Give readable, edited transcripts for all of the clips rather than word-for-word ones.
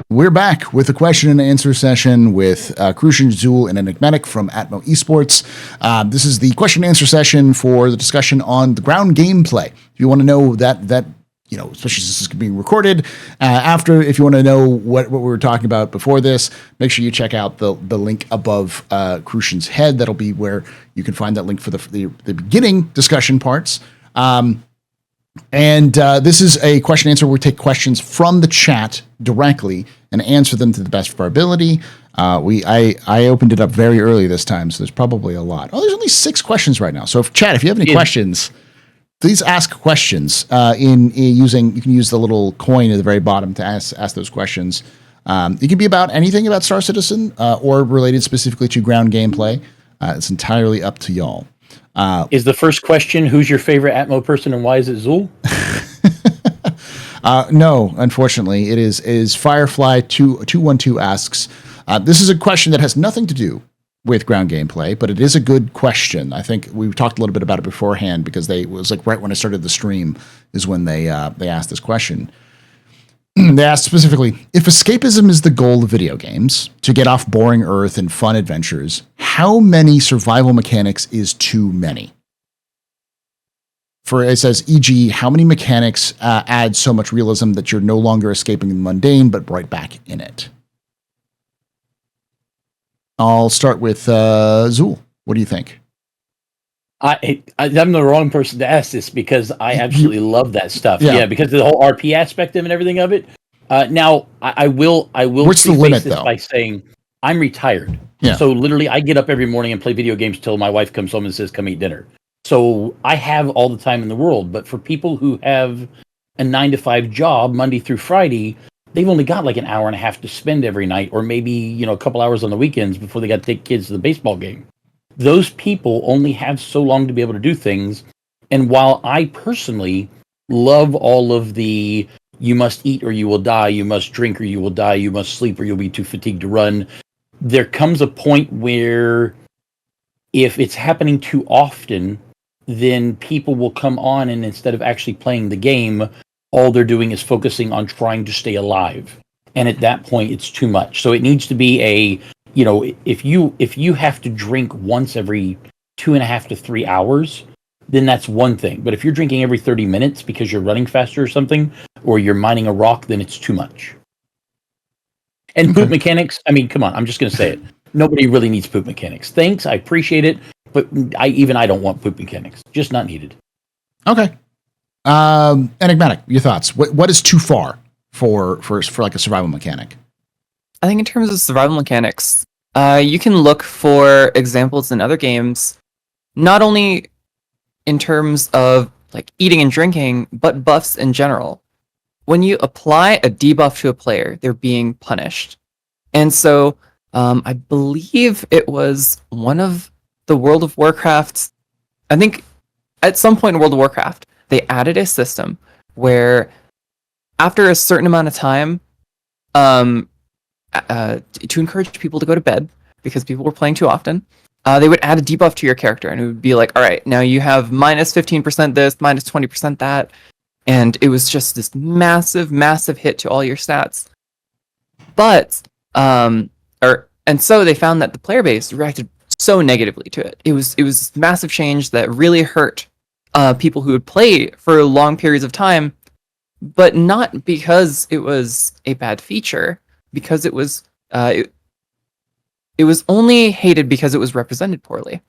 We're back with a question and answer session with Crucian, Zool, and Enigmatic from Atmo Esports. This is the question and answer session for the discussion on the ground gameplay. If you want to know that especially since this is being recorded after, if you want to know what we were talking about before this, make sure you check out the link above Crucian's head. That'll be where you can find that link for the beginning discussion parts. And this is a question and answer where we take questions from the chat directly and answer them to the best of our ability. I opened it up very early this time, so there's probably a lot. Oh, there's only 6 questions right now. So if you have any questions, please ask questions you can use the little coin at the very bottom to ask those questions. It can be about anything about Star Citizen or related specifically to ground gameplay. It's entirely up to y'all. Is the first question, who's your favorite Atmo person and why is it Zool? No, unfortunately, it is Firefly 212 asks. This is a question that has nothing to do with ground gameplay, but it is a good question. I think we talked a little bit about it beforehand because it was like right when I started the stream is when they asked this question. They asked specifically, if escapism is the goal of video games, to get off boring Earth and fun adventures, how many survival mechanics is too many? It says, e.g., how many mechanics add so much realism that you're no longer escaping the mundane, but right back in it? I'll start with Zool. What do you think? I'm the wrong person to ask this because I absolutely love that stuff. Yeah, because of the whole RP aspect of it and everything of it. Now, I will. What's the limit, though? By saying I'm retired. Yeah. So literally, I get up every morning and play video games till my wife comes home and says, "Come eat dinner." So I have all the time in the world. But for people who have a 9-to-5 job Monday through Friday, they've only got like an hour and a half to spend every night, or maybe a couple hours on the weekends before they got to take kids to the baseball game. Those people only have so long to be able to do things. And while I personally love all of the you must eat or you will die, you must drink or you will die, you must sleep or you'll be too fatigued to run, there comes a point where if it's happening too often, then people will come on and instead of actually playing the game, all they're doing is focusing on trying to stay alive. And at that point, it's too much. So it needs to be if you have to drink once every 2.5 to 3 hours, then that's one thing. But if you're drinking every 30 minutes because you're running faster or something, or you're mining a rock, then it's too much. And poop mechanics, I mean, come on, I'm just going to say it. Nobody really needs poop mechanics. Thanks, I appreciate it, but I don't want poop mechanics. Just not needed. Okay. Enigmatic, your thoughts. What is too far for like a survival mechanic? I think in terms of survival mechanics, you can look for examples in other games, not only in terms of like eating and drinking, but buffs in general. When you apply a debuff to a player, they're being punished. And so I believe it was one of the World of Warcraft, I think at some point in World of Warcraft, they added a system where after a certain amount of time, to encourage people to go to bed because people were playing too often, they would add a debuff to your character, and it would be like, all right, now you have minus 15% this, minus 20% that, and it was just this massive, massive hit to all your stats. But and so they found that the player base reacted so negatively to it. It was massive change that really hurt people who would play for long periods of time, but not because it was a bad feature, because it was it was only hated because it was represented poorly.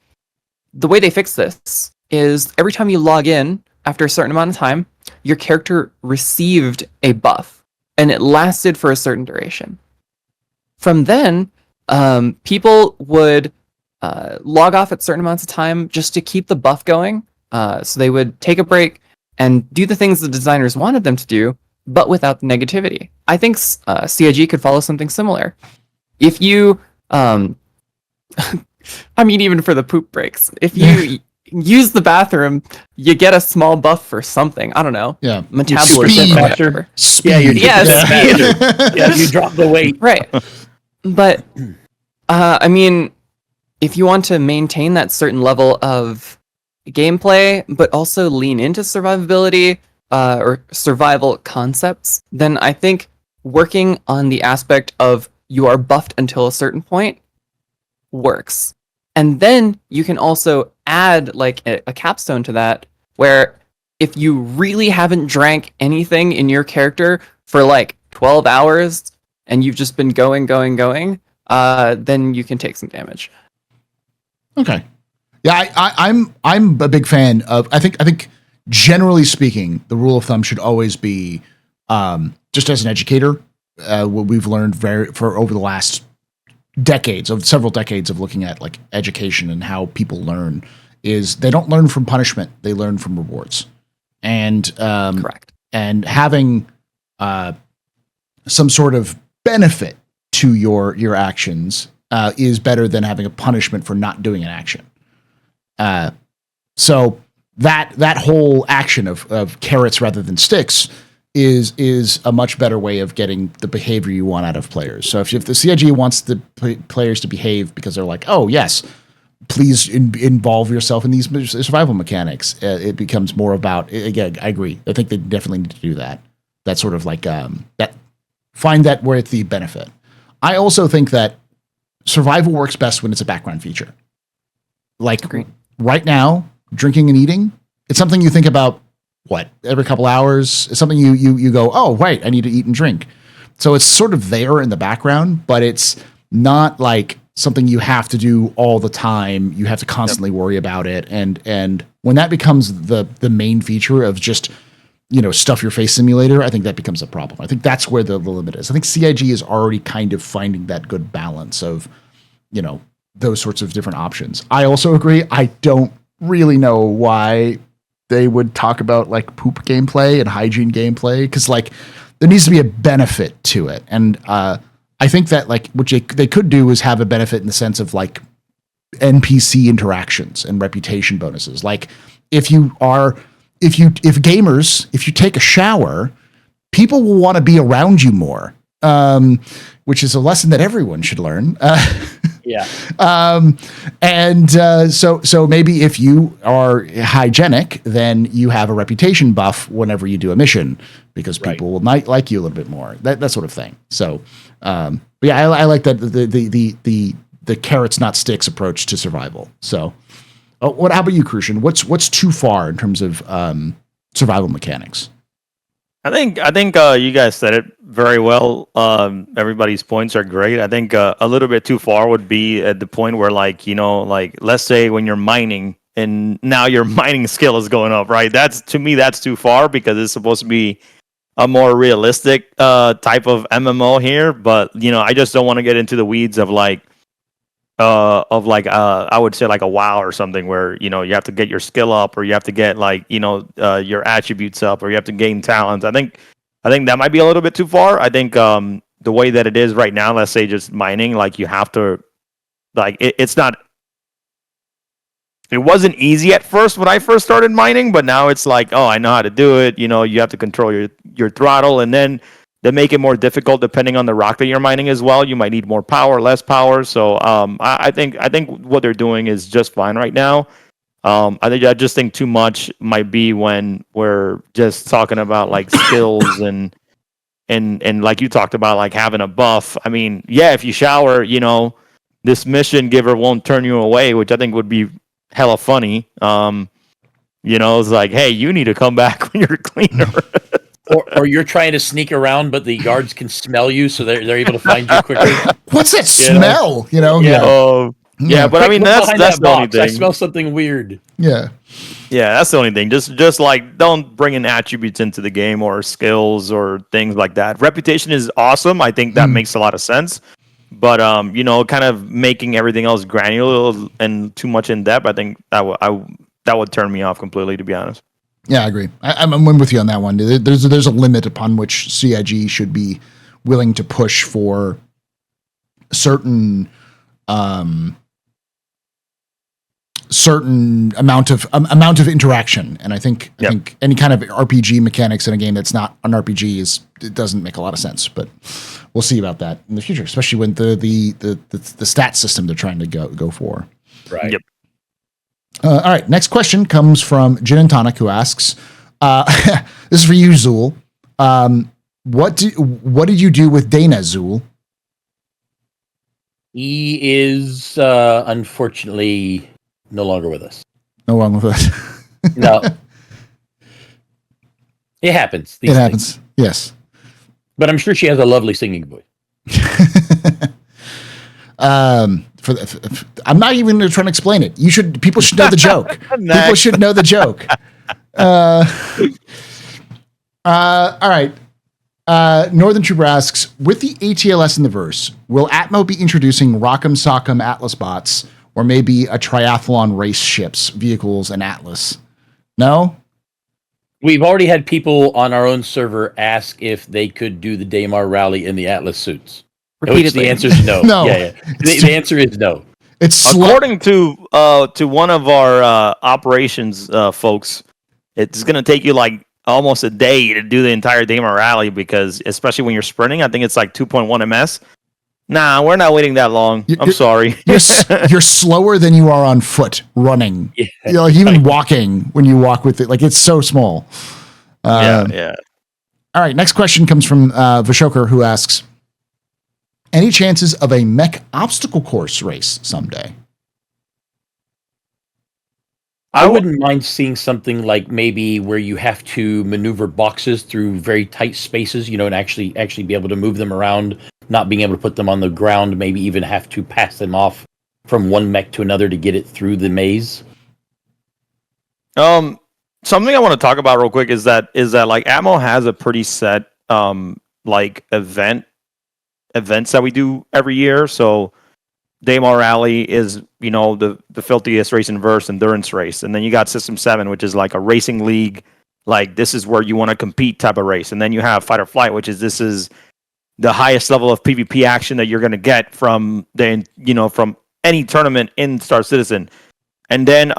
The way they fix this is every time you log in after a certain amount of time, your character received a buff, and it lasted for a certain duration. From then, people would log off at certain amounts of time just to keep the buff going. So they would take a break and do the things the designers wanted them to do, but without the negativity. I think CIG could follow something similar. If you, I mean, even for the poop breaks, if you use the bathroom, you get a small buff for something. I don't know. Yeah. Metabolism faster. Speed. Yeah, you drop the weight. Right. But, I mean, if you want to maintain that certain level of gameplay, but also lean into survivability or survival concepts, then I think working on the aspect of you are buffed until a certain point works. And then you can also add like a capstone to that, where if you really haven't drank anything in your character for like 12 hours and you've just been going, then you can take some damage. Okay. Yeah, I'm a big fan of. I think generally speaking, the rule of thumb should always be, just as an educator, what we've learned for over the last several decades of looking at like education and how people learn is they don't learn from punishment, they learn from rewards. And Correct. And having some sort of benefit to your actions is better than having a punishment for not doing an action. So that whole action of carrots rather than sticks is a much better way of getting the behavior you want out of players. So if the CIG wants the players to behave because they're like, oh yes, please involve yourself in these survival mechanics, it becomes more about, again, I agree. I think they definitely need to do that. That sort of like, that find that where it's the benefit. I also think that survival works best when it's a background feature. Like right now, drinking and eating, it's something you think about, every couple hours. It's something you go, oh, right, I need to eat and drink. So it's sort of there in the background, but it's not like something you have to do all the time. You have to constantly worry about it. And when that becomes the main feature of just, stuff your face simulator, I think that becomes a problem. I think that's where the limit is. I think CIG is already kind of finding that good balance of, those sorts of different options. I also agree. I don't really know why they would talk about like poop gameplay and hygiene gameplay, because like there needs to be a benefit to it. And I think that like what they could do is have a benefit in the sense of like NPC interactions and reputation bonuses. Like if you take a shower, people will want to be around you more, which is a lesson that everyone should learn. Yeah. So maybe if you are hygienic, then you have a reputation buff whenever you do a mission, because people will might like you a little bit more. That sort of thing. So, but yeah, I like that the carrots not sticks approach to survival. So, how about you, Crucian? What's too far in terms of survival mechanics? I think you guys said it very well. Everybody's points are great. I think a little bit too far would be at the point where, like, let's say when you're mining and now your mining skill is going up, right? That's too far, because it's supposed to be a more realistic type of MMO here. But I just don't want to get into the weeds of I would say like a WoW or something, where you have to get your skill up, or you have to get your attributes up, or you have to gain talents. I think that might be a little bit too far. I think the way that it is right now, let's say just mining, like you have to it's not. It wasn't easy at first when I first started mining, but now it's like, oh, I know how to do it. You have to control your throttle, and then they make it more difficult depending on the rock that you're mining as well. You might need more power, less power. So I think what they're doing is just fine right now. I just think too much might be when we're just talking about like skills and like you talked about, like having a buff. I mean, yeah, if you shower, this mission giver won't turn you away, which I think would be hella funny. It's like, hey, you need to come back when you're cleaner. Or you're trying to sneak around, but the guards can smell you, so they're able to find you quicker. What's that smell? Yeah, but I mean that's the only thing. I smell something weird. Yeah, that's the only thing. Just like don't bring in attributes into the game or skills or things like that. Reputation is awesome. I think that makes a lot of sense. But kind of making everything else granular and too much in depth, I think that would turn me off completely, to be honest. Yeah, I agree. I'm with you on that one. There's a limit upon which CIG should be willing to push for certain amount of interaction, and I think any kind of RPG mechanics in a game that's not an RPG it doesn't make a lot of sense. But we'll see about that in the future, especially when the stat system they're trying to go for. Right. Yep. All right. Next question comes from Gin and Tonic, who asks, "This is for you, Zool. What did you do with Dana, Zool? He is unfortunately no longer with us. No wrong with us. No. It happens. It happens. Things. Yes. But I'm sure she has a lovely singing voice. I'm not even going to try to explain it. People should know the joke. People should know the joke. All right. Northern Trooper asks, with the ATLS in the verse, will Atmo be introducing Rock'em Sock'em Atlas bots, or maybe a triathlon race ships, vehicles, and Atlas? No? We've already had people on our own server ask if they could do the Daymar rally in the Atlas suits. Which the answer is no. No. Yeah. The answer is no. It's according to one of our operations folks, it's going to take you like almost a day to do the entire Daymar rally, because especially when you're sprinting, I think it's like 2.1 ms. Nah, we're not waiting that long. I'm sorry. You're slower than you are on foot running. Yeah, like even walking when you walk with it. Like, it's so small. Yeah. All right. Next question comes from Vishoker, who asks, any chances of a mech obstacle course race someday? I wouldn't mind seeing something like maybe where you have to maneuver boxes through very tight spaces, and actually be able to move them around, not being able to put them on the ground, maybe even have to pass them off from one mech to another to get it through the maze. Something I want to talk about real quick is that like Atmo has a pretty set like events that we do every year. So Daymar Rally is, the filthiest race in verse, endurance race. And then you got System 7, which is like a racing league. Like, this is where you want to compete type of race. And then you have Fight or Flight, this is the highest level of PvP action that you're going to get from from any tournament in Star Citizen. And then,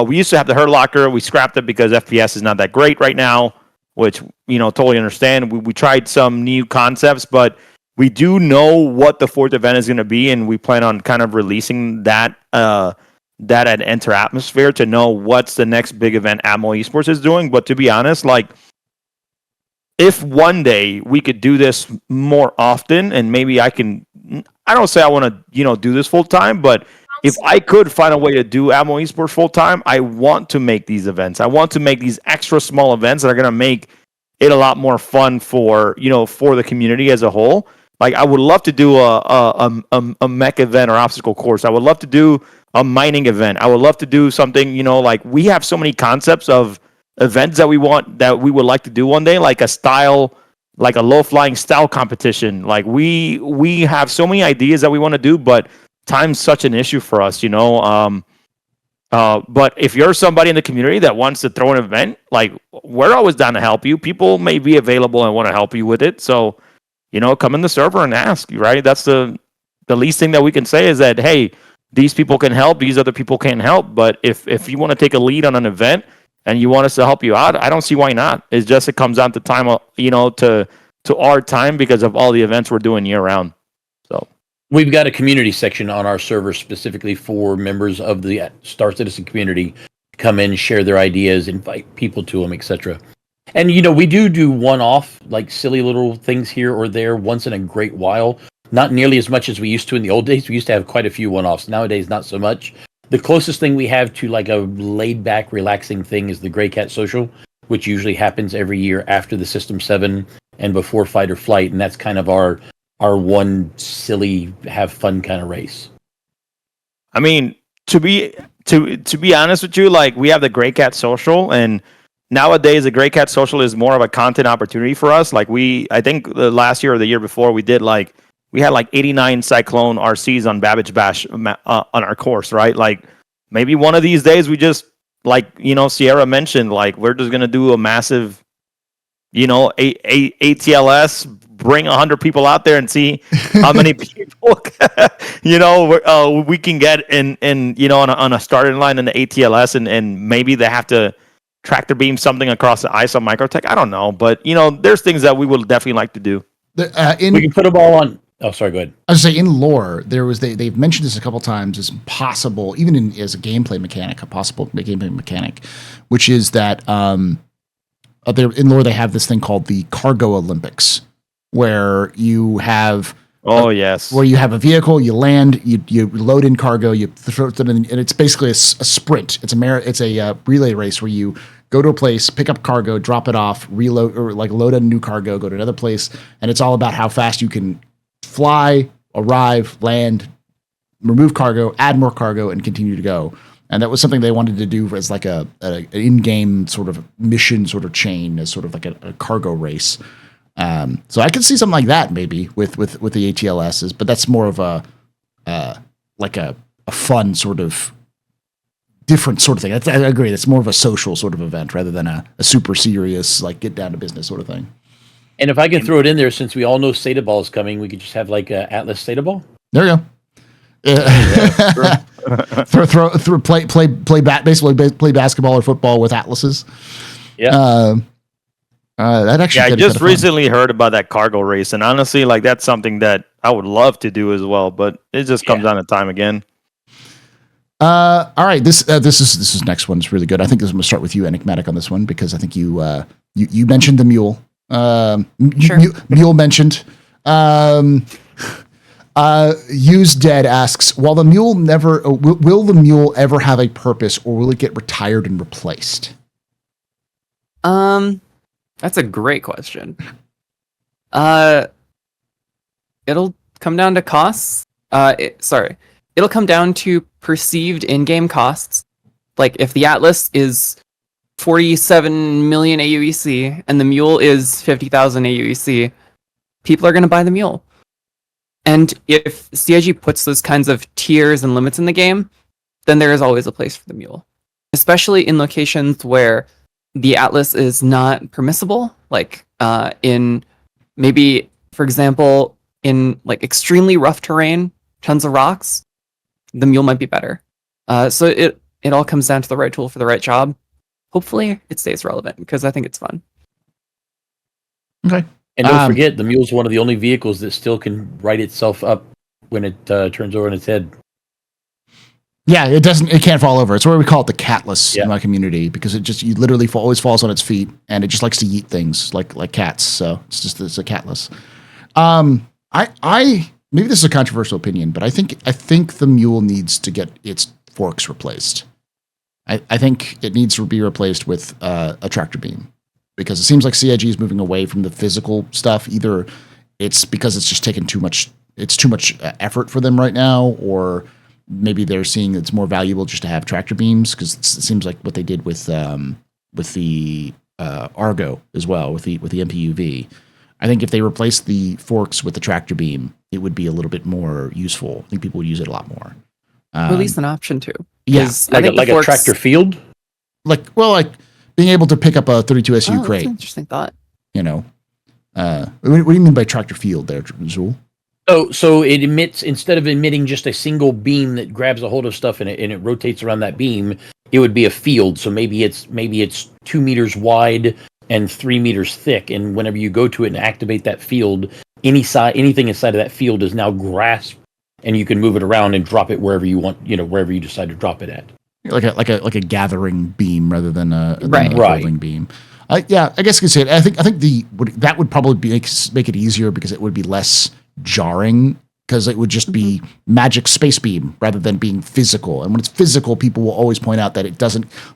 we used to have the Herd Locker. We scrapped it because FPS is not that great right now, which, totally understand. We tried some new concepts, but we do know what the fourth event is going to be, and we plan on kind of releasing that at Enter Atmosphere to know what's the next big event Atmo Esports is doing. But to be honest, like, if one day we could do this more often, and maybe I don't say I want to, do this full time, but if I could find a way to do Atmo Esports full time, I want to make these events. I want to make these extra small events that are going to make it a lot more fun for the community as a whole. Like, I would love to do a mech event or obstacle course. I would love to do a mining event. I would love to do something, like, we have so many concepts of events that we would like to do one day, like a style, like a low flying style competition. Like, we have so many ideas that we want to do, but time's such an issue for us, but if you're somebody in the community that wants to throw an event, like, we're always down to help you. People may be available and want to help you with it. So, come in the server and ask, right? That's the least thing that we can say is that, hey, these people can help, these other people can't help. But if you want to take a lead on an event and you want us to help you out, I don't see why not. It's just, it comes down to time, to our time because of all the events we're doing year round. So we've got a community section on our server specifically for members of the Star Citizen community to come in, share their ideas, invite people to them, etc. And, we do one-off, like, silly little things here or there once in a great while. Not nearly as much as we used to in the old days. We used to have quite a few one-offs. Nowadays, not so much. The closest thing we have to, like, a laid-back, relaxing thing is the Grey Cat Social, which usually happens every year after the System 7 and before Fight or Flight. And that's kind of our one silly, have fun kind of race. I mean, to be honest with you, like, we have the Grey Cat Social, and nowadays the Grey Cat Social is more of a content opportunity for us. Like, I think the last year or the year before, we had like 89 Cyclone RCs on Babbage Bash on our course, right? Like, maybe one of these days we just, like, Sierra mentioned, like, we're just gonna do a massive, ATLS, bring 100 people out there and see how many people we can get in on a starting line in the ATLS, and maybe they have to tractor beam something across the ice on Microtech. I don't know, but there's things that we would definitely like to do. We can put them all on. Oh, sorry, go ahead. I was saying, in lore, they've mentioned this a couple times as possible, even as a gameplay mechanic, which is that in lore they have this thing called the Cargo Olympics, where you have yes, where you have a vehicle, you land, you load in cargo, you throw it in, and it's basically a sprint. It's a relay race where you go to a place, pick up cargo, drop it off, reload, or like load a new cargo, go to another place, and it's all about how fast you can fly, arrive, land, remove cargo, add more cargo, and continue to go. And that was something they wanted to do as like an in-game sort of mission sort of chain, as sort of like a cargo race. So I could see something like that maybe with the ATLSs, but that's more of a fun sort of different sort of thing. I agree. That's more of a social sort of event rather than a super serious, like get down to business sort of thing. And if I can throw it in there, since we all know State of Ball is coming, we could just have like a Atlas State of Ball. There you go. Play basketball or football with atlases. Yeah. That actually. I just recently heard about that cargo race, and honestly, like that's something that I would love to do as well, but it just comes down to time again. All right, this is next one's really good. I think I'm going to start with you, Enigmatic, on this one because I think you mentioned the mule. Sure. Mule mentioned. Use Dead asks, will the mule ever have a purpose, or will it get retired and replaced? That's a great question. It'll come down to costs. It'll come down to perceived in-game costs. Like if the Atlas is 47 million AUEC and the Mule is 50,000 AUEC, people are going to buy the Mule. And if CIG puts those kinds of tiers and limits in the game, then there is always a place for the Mule. Especially in locations where the Atlas is not permissible, like in maybe, for example, in like extremely rough terrain, tons of rocks, the Mule might be better. So it all comes down to the right tool for the right job. Hopefully it stays relevant because I think it's fun. Okay. And don't forget, the Mule's one of the only vehicles that still can right itself up when it turns over on its head. Yeah, it can't fall over. It's why we call it the catless in my community, because you literally always falls on its feet, and it just likes to eat things like cats. So it's a catless. Maybe this is a controversial opinion, but I think the Mule needs to get its forks replaced. I think it needs to be replaced with a tractor beam, because it seems like CIG is moving away from the physical stuff. Either it's because it's just taken too much effort for them right now, or maybe they're seeing it's more valuable just to have tractor beams, because it seems like what they did with the Argo as well, with the MPUV. I think if they replace the forks with the tractor beam, it would be a little bit more useful. I think people would use it a lot more. At least an option too. Yeah, like a tractor field? Like being able to pick up a 32 SU crate. That's an interesting thought. You know, what do you mean by tractor field there, Zool? So it emits, instead of emitting just a single beam that grabs a hold of stuff and it rotates around that beam, it would be a field. So maybe it's 2 meters wide and 3 meters thick, and whenever you go to it and activate that field, anything inside of that field is now grasped, and you can move it around and drop it wherever you want, wherever you decide to drop it at. Like a gathering beam rather than a holding beam. I guess you could say it. I think that would probably make it easier, because it would be less jarring, because it would just be magic space beam rather than being physical. And when it's physical, people will always point out that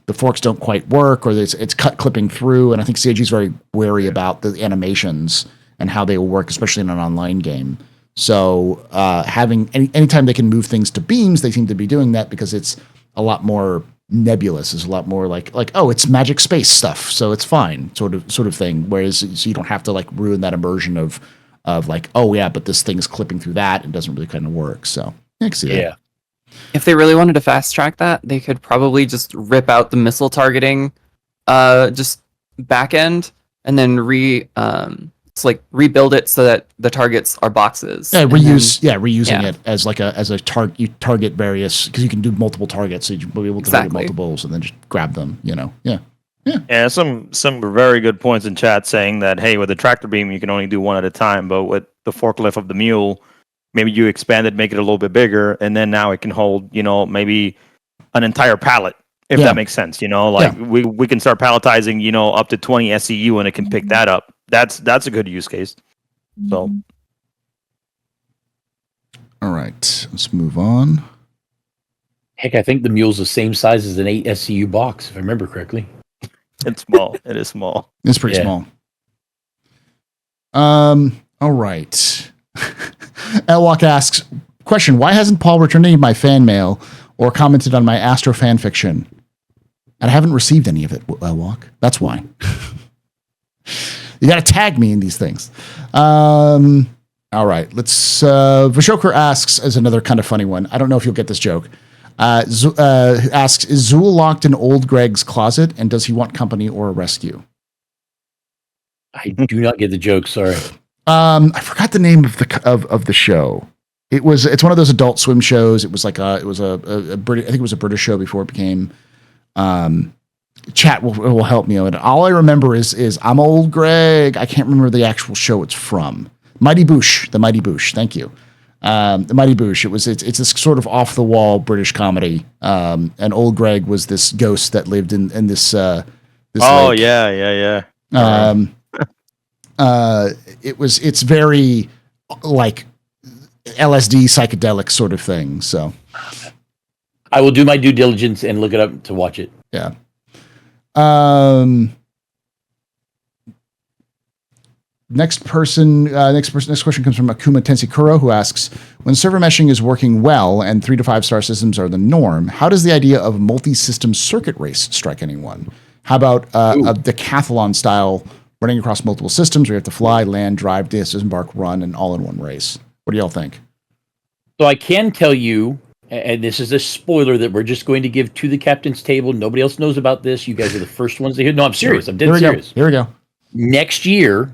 the forks don't quite work, or it's clipping through. And I think CIG is very wary about the animations and how they will work, especially in an online game. So having anytime they can move things to beams, they seem to be doing that, because it's a lot more nebulous. It's a lot more like it's magic space stuff, so it's fine, sort of thing. Whereas so you don't have to ruin that immersion of but this thing is clipping through that and doesn't really kind of work. So I can see that. Yeah. If they really wanted to fast track that, they could probably just rip out the missile targeting just back end, and then rebuild it so that the targets are boxes. Yeah, reusing it as a target. You target various, because you can do multiple targets, so you'll be able to target multiples and then just grab them. Yeah, some very good points in chat saying that, hey, with the tractor beam you can only do one at a time, but with the forklift of the Mule, maybe you expand it, make it a little bit bigger, and then now it can hold, maybe an entire pallet if Yeah. that makes sense. Like we can start palletizing, up to 20 SCU and it can pick that up. That's a good use case. So, All right, let's move on. Heck, I think the Mule's the same size as an 8 SCU box, if I remember correctly. it's small. It is small. It's pretty Yeah. small. All right. Elwalk asks, question, why hasn't Paul returned any of my fan mail or commented on my Astro fan fiction? And I haven't received any of it, Elwalk. That's why. You got to tag me in these things. All right. Let's, Vishoker asks as another kind of funny one. I don't know if you'll get this joke. Asks, is Zool locked in old Greg's closet and does he want company or a rescue? I do not get the joke. Sorry. I forgot the name of the show. It's one of those Adult Swim shows. It was like a British, I think it was a British show before it became, chat will help me out. All I remember is I'm old Greg. I can't remember the actual show it's from. The Mighty Boosh. Thank you. The Mighty Boosh. It's this sort of off the wall British comedy. And old Greg was this ghost that lived in this, this lake. Yeah. It's very like LSD psychedelic sort of thing. So I will do my due diligence and look it up to watch it. yeah. Next question comes from Akuma Tensikuro, who asks, when server meshing is working well and 3 to 5 star systems are the norm, how does the idea of multi-system circuit race strike anyone? How about a decathlon style running across multiple systems where you have to fly, land, drive, disembark, run, and all in one race? What do y'all think? So I can tell you, and this is a spoiler that we're just going to give to the captain's table. Nobody else knows about this. You guys are the first ones to hear. No, I'm serious. I'm dead serious. Here we go. Next year,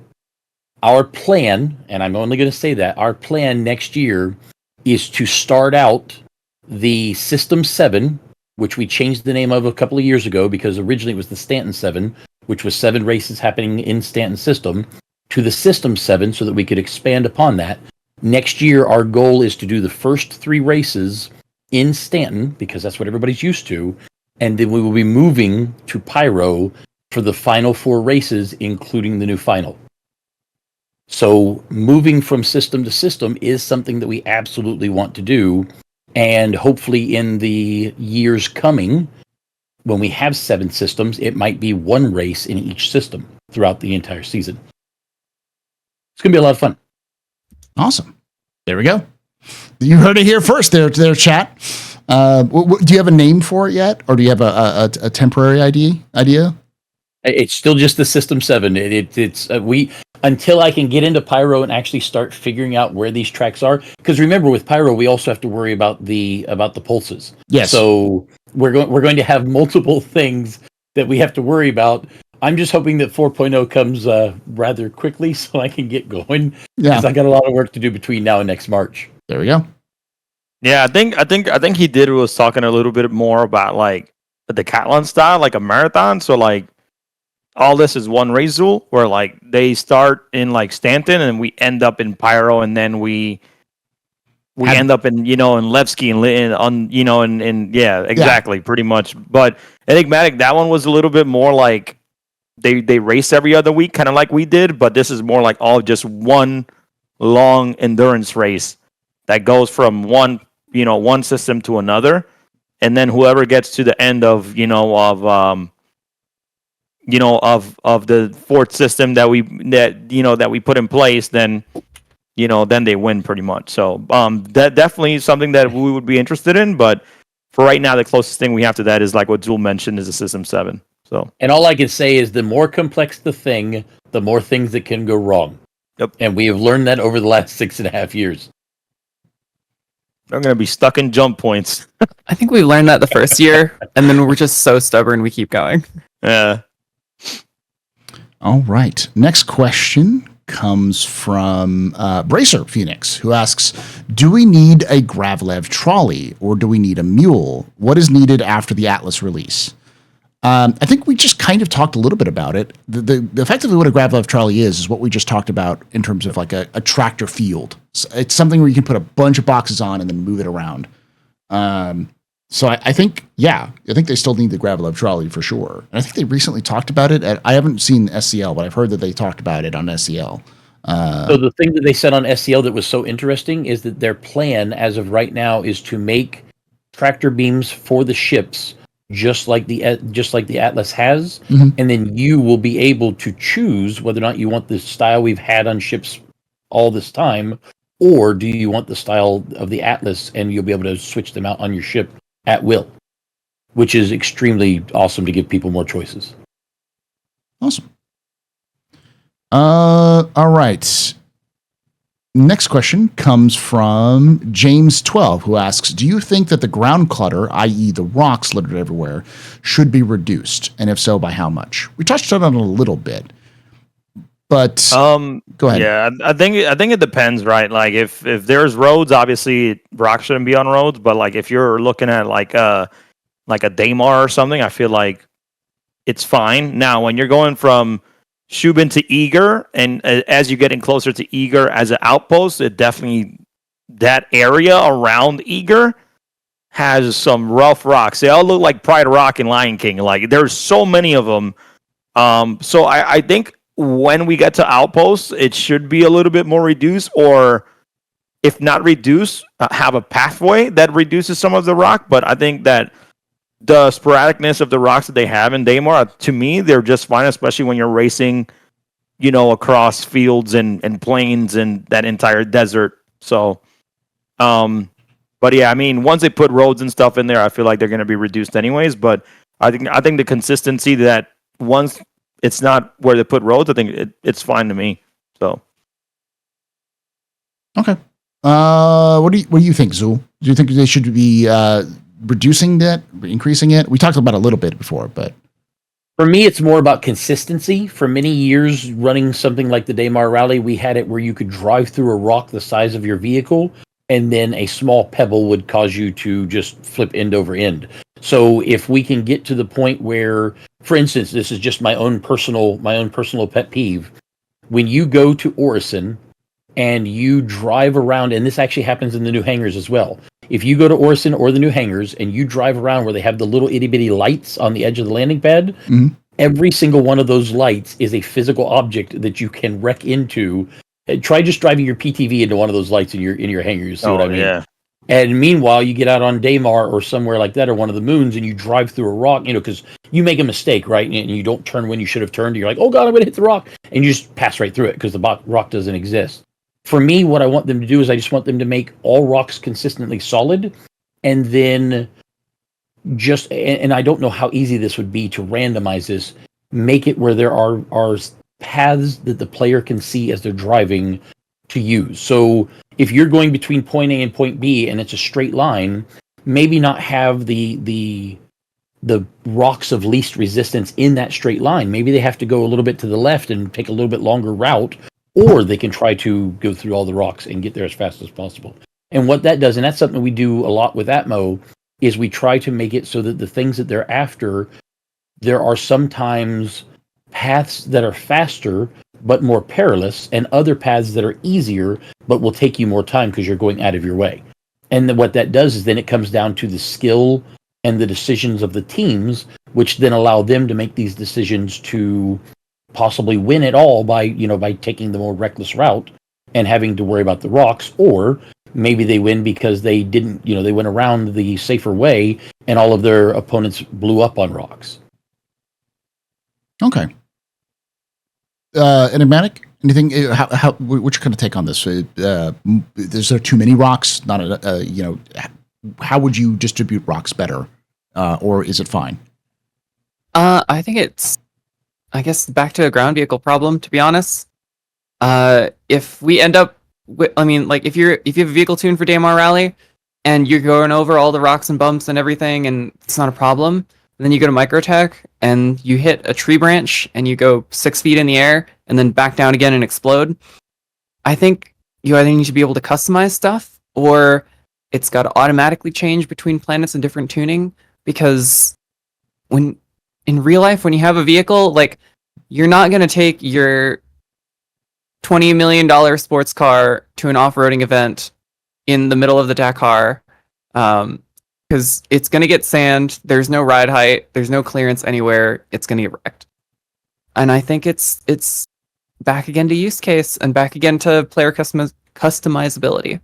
our plan, and I'm only going to say that, our plan next year is to start out the System 7, which we changed the name of a couple of years ago because originally it was the Stanton 7, which was 7 races happening in Stanton system, to the System 7 so that we could expand upon that. Next year, our goal is to do the first 3 races in Stanton, because that's what everybody's used to, and then we will be moving to Pyro for the final 4 races, including the new final. So moving from system to system is something that we absolutely want to do, and hopefully in the years coming, when we have 7 systems, it might be 1 race in each system throughout the entire season. It's going to be a lot of fun. Awesome. There we go. You heard it here first there chat. Do you have a name for it yet? Or do you have a temporary idea? It's still just the System 7. It's until I can get into Pyro and actually start figuring out where these tracks are. Because remember, with Pyro, we also have to worry about the pulses. Yes. So we're going to have multiple things that we have to worry about. I'm just hoping that 4.0 comes rather quickly so I can get going. Yeah. Because I got a lot of work to do between now and next March. There we go. Yeah, I think he was talking a little bit more about like the decathlon style, like a marathon. So like all this is one race rule where like they start in like Stanton and we end up in Pyro and then we end up in in Levski and yeah, exactly, pretty much. But Enigmatic, that one was a little bit more like they race every other week, kind of like we did, but this is more like all just one long endurance race that goes from one system to another, and then whoever gets to the end of the 4th system that we put in place, then they win pretty much. So that definitely is something that we would be interested in, but for right now, the closest thing we have to that is like what Jewel mentioned, is the System 7. So, and all I can say is the more complex the thing, the more things that can go wrong. Yep. And we have learned that over the last 6.5 years. I'm going to be stuck in jump points. I think we learned that the first year, and then we're just so stubborn we keep going. Yeah. All right. Next question comes from Bracer Phoenix, who asks, do we need a Gravlev trolley or do we need a Mule? What is needed after the Atlas release? I think we just kind of talked a little bit about it. The effectively what a Gravlev trolley is what we just talked about in terms of like a tractor field. So it's something where you can put a bunch of boxes on and then move it around. So I think, I think they still need the Gravelove trolley for sure. And I think they recently talked about it. I haven't seen SCL, but I've heard that they talked about it on SCL. So the thing that they said on SCL that was so interesting is that their plan, as of right now, is to make tractor beams for the ships just like the Atlas has, and then you will be able to choose whether or not you want the style we've had on ships all this time, or do you want the style of the Atlas, and you'll be able to switch them out on your ship at will, which is extremely awesome to give people more choices. Awesome. All right. Next question comes from James12, who asks, do you think that the ground clutter, i.e. the rocks littered everywhere, should be reduced? And if so, by how much? We touched on it a little bit, but go ahead. Yeah, I think it depends, right? Like if there's roads, obviously rocks shouldn't be on roads, but like if you're looking at like a Daymar or something, I feel like it's fine. Now, when you're going from Shubin to Eager, and as you're getting closer to Eager as an outpost, it definitely, that area around Eager has some rough rocks. They all look like Pride Rock and Lion King. Like there's so many of them. So I think when we get to outposts, it should be a little bit more reduced, or if not reduce, have a pathway that reduces some of the rock. But I think that the sporadicness of the rocks that they have in Daymar, to me, they're just fine, especially when you're racing, across fields and plains and that entire desert. So, but yeah, I mean, once they put roads and stuff in there, I feel like they're going to be reduced anyways. But I think the consistency that once it's not where they put roads, I think it's fine to me. So, okay. What do you think, Zul? Do you think they should be reducing that, increasing it? We talked about it a little bit before, but for me, it's more about consistency. For many years, running something like the Daymar Rally, we had it where you could drive through a rock the size of your vehicle, and then a small pebble would cause you to just flip end over end. So if we can get to the point where, for instance, this is just my own personal pet peeve. When you go to Orison and you drive around, and this actually happens in the new hangars as well. If you go to Orison or the new hangars and you drive around where they have the little itty bitty lights on the edge of the landing pad, every single one of those lights is a physical object that you can wreck into. Try just driving your PTV into one of those lights in your hangar. You see what I mean? Yeah. And meanwhile, you get out on Daymar or somewhere like that, or one of the moons, and you drive through a rock, because you make a mistake, right? And you don't turn when you should have turned. You're like, oh God, I'm going to hit the rock. And you just pass right through it because the rock doesn't exist. For me, what I want them to do is I just want them to make all rocks consistently solid, and then and I don't know how easy this would be to randomize this, make it where there are paths that the player can see as they're driving to use. So if you're going between point A and point B and it's a straight line, maybe not have the rocks of least resistance in that straight line. Maybe they have to go a little bit to the left and take a little bit longer route, or they can try to go through all the rocks and get there as fast as possible. And what that does, and that's something we do a lot with Atmo, is we try to make it so that the things that they're after, there are sometimes paths that are faster but more perilous, and other paths that are easier but will take you more time because you're going out of your way. And then what that does is then it comes down to the skill and the decisions of the teams, which then allow them to make these decisions to possibly win it all by taking the more reckless route and having to worry about the rocks, or maybe they win because they didn't, they went around the safer way and all of their opponents blew up on rocks. Okay. Enigmatic, anything? What's your kind of take on this? Is there too many rocks? How would you distribute rocks better, or is it fine? I think it's, back to a ground vehicle problem, to be honest. If we end up with, if you have a vehicle tuned for Daymar Rally and you're going over all the rocks and bumps and everything and it's not a problem, then you go to Microtech and you hit a tree branch and you go 6 feet in the air and then back down again and explode. I think you either need to be able to customize stuff, or it's got to automatically change between planets and different tuning, because in real life, when you have a vehicle, you're not going to take your $20 million sports car to an off-roading event in the middle of the Dakar, because it's going to get sand. There's no ride height. There's no clearance anywhere. It's going to get wrecked. And I think it's back again to use case and back again to player customizability.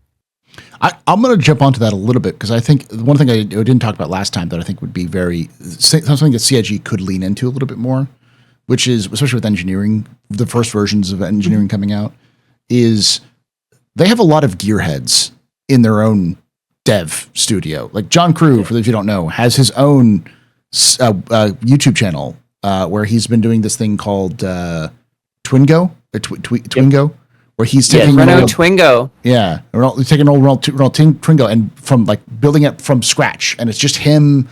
I'm going to jump onto that a little bit because I think one thing I didn't talk about last time that I think would be something that CIG could lean into a little bit more, which is, especially with engineering, the first versions of engineering coming out, is they have a lot of gearheads in their own dev studio. Like John Crew, for those of you who don't know, has his own YouTube channel where he's been doing this thing called Twingo, Twingo, where he's taking Renault Twingo. Yeah, taking an old Renault Twingo and from like building it from scratch, and it's just him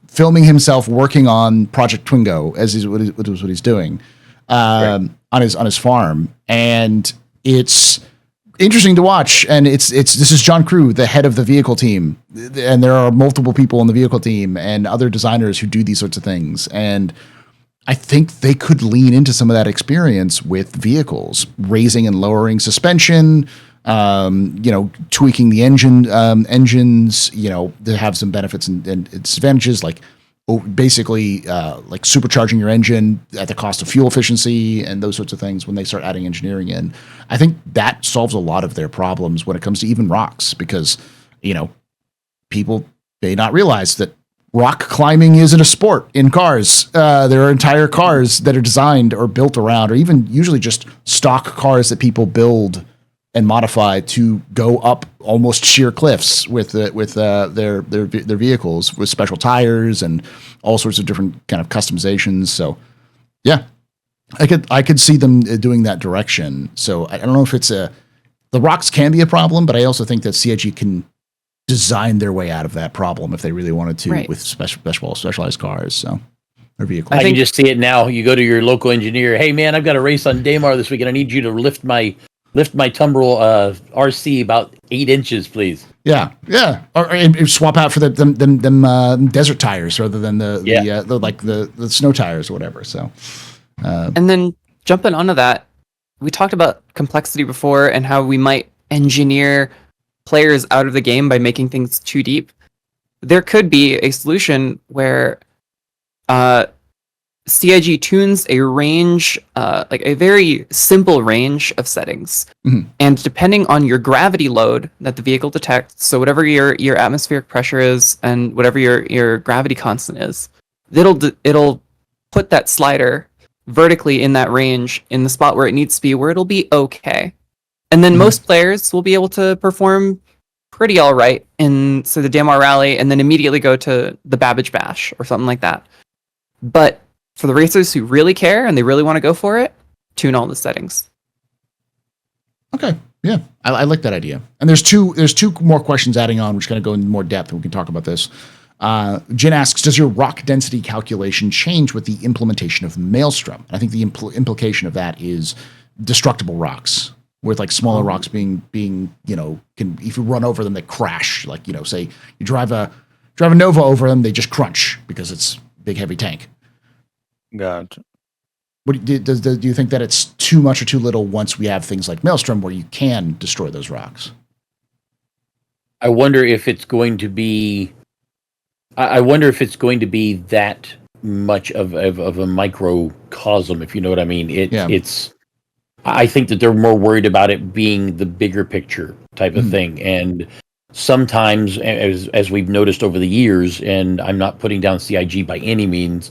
filming himself working on Project Twingo as what he's doing on his farm, and it's interesting to watch. And this is John Crew, the head of the vehicle team, and there are multiple people on the vehicle team and other designers who do these sorts of things. And I think they could lean into some of that experience with vehicles, raising and lowering suspension, tweaking the engines, to have some benefits and disadvantages, like basically like supercharging your engine at the cost of fuel efficiency and those sorts of things when they start adding engineering in. I think that solves a lot of their problems when it comes to even rocks, because, people may not realize that rock climbing isn't a sport in cars. There are entire cars that are designed or built around, or even usually just stock cars that people build and modify to go up almost sheer cliffs with their vehicles with special tires and all sorts of different kind of customizations. So, yeah, I could see them doing that direction. So I don't know if the rocks can be a problem, but I also think that CIG can design their way out of that problem if they really wanted to, with specialized cars, so, or vehicles. I can just see it now. You go to your local engineer. Hey man, I've got a race on Daymar this week, and I need you to lift my tumbrel RC about 8 inches, please. Yeah. Or swap out for them desert tires rather than the snow tires or whatever. So, and then jumping onto that, we talked about complexity before and how we might engineer players out of the game by making things too deep. There could be a solution where CIG tunes a range, like a very simple range of settings. Mm-hmm. And depending on your gravity load that the vehicle detects, so whatever your atmospheric pressure is and whatever your gravity constant is, it'll put that slider vertically in that range in the spot where it needs to be, where it'll be okay. And then most players will be able to perform pretty all right in, say, the Daymar Rally, and then immediately go to the Babbage Bash or something like that. But for the racers who really care and they really want to go for it, tune all the settings. Okay, yeah, I like that idea. And there's two more questions adding on, which kind of go into more depth, and we can talk about this. Jin asks, does your rock density calculation change with the implementation of Maelstrom? And I think the implication of that is destructible rocks, with like smaller rocks being can, if you run over them, they crash. Like, say you drive a Nova over them, they just crunch because it's big heavy tank. Gotcha. What do you think that it's too much or too little once we have things like Maelstrom where you can destroy those rocks? I wonder if it's going to be that much of a microcosm, if you know what I mean. I think that they're more worried about it being the bigger picture type of thing. And sometimes, as we've noticed over the years, and I'm not putting down CIG by any means,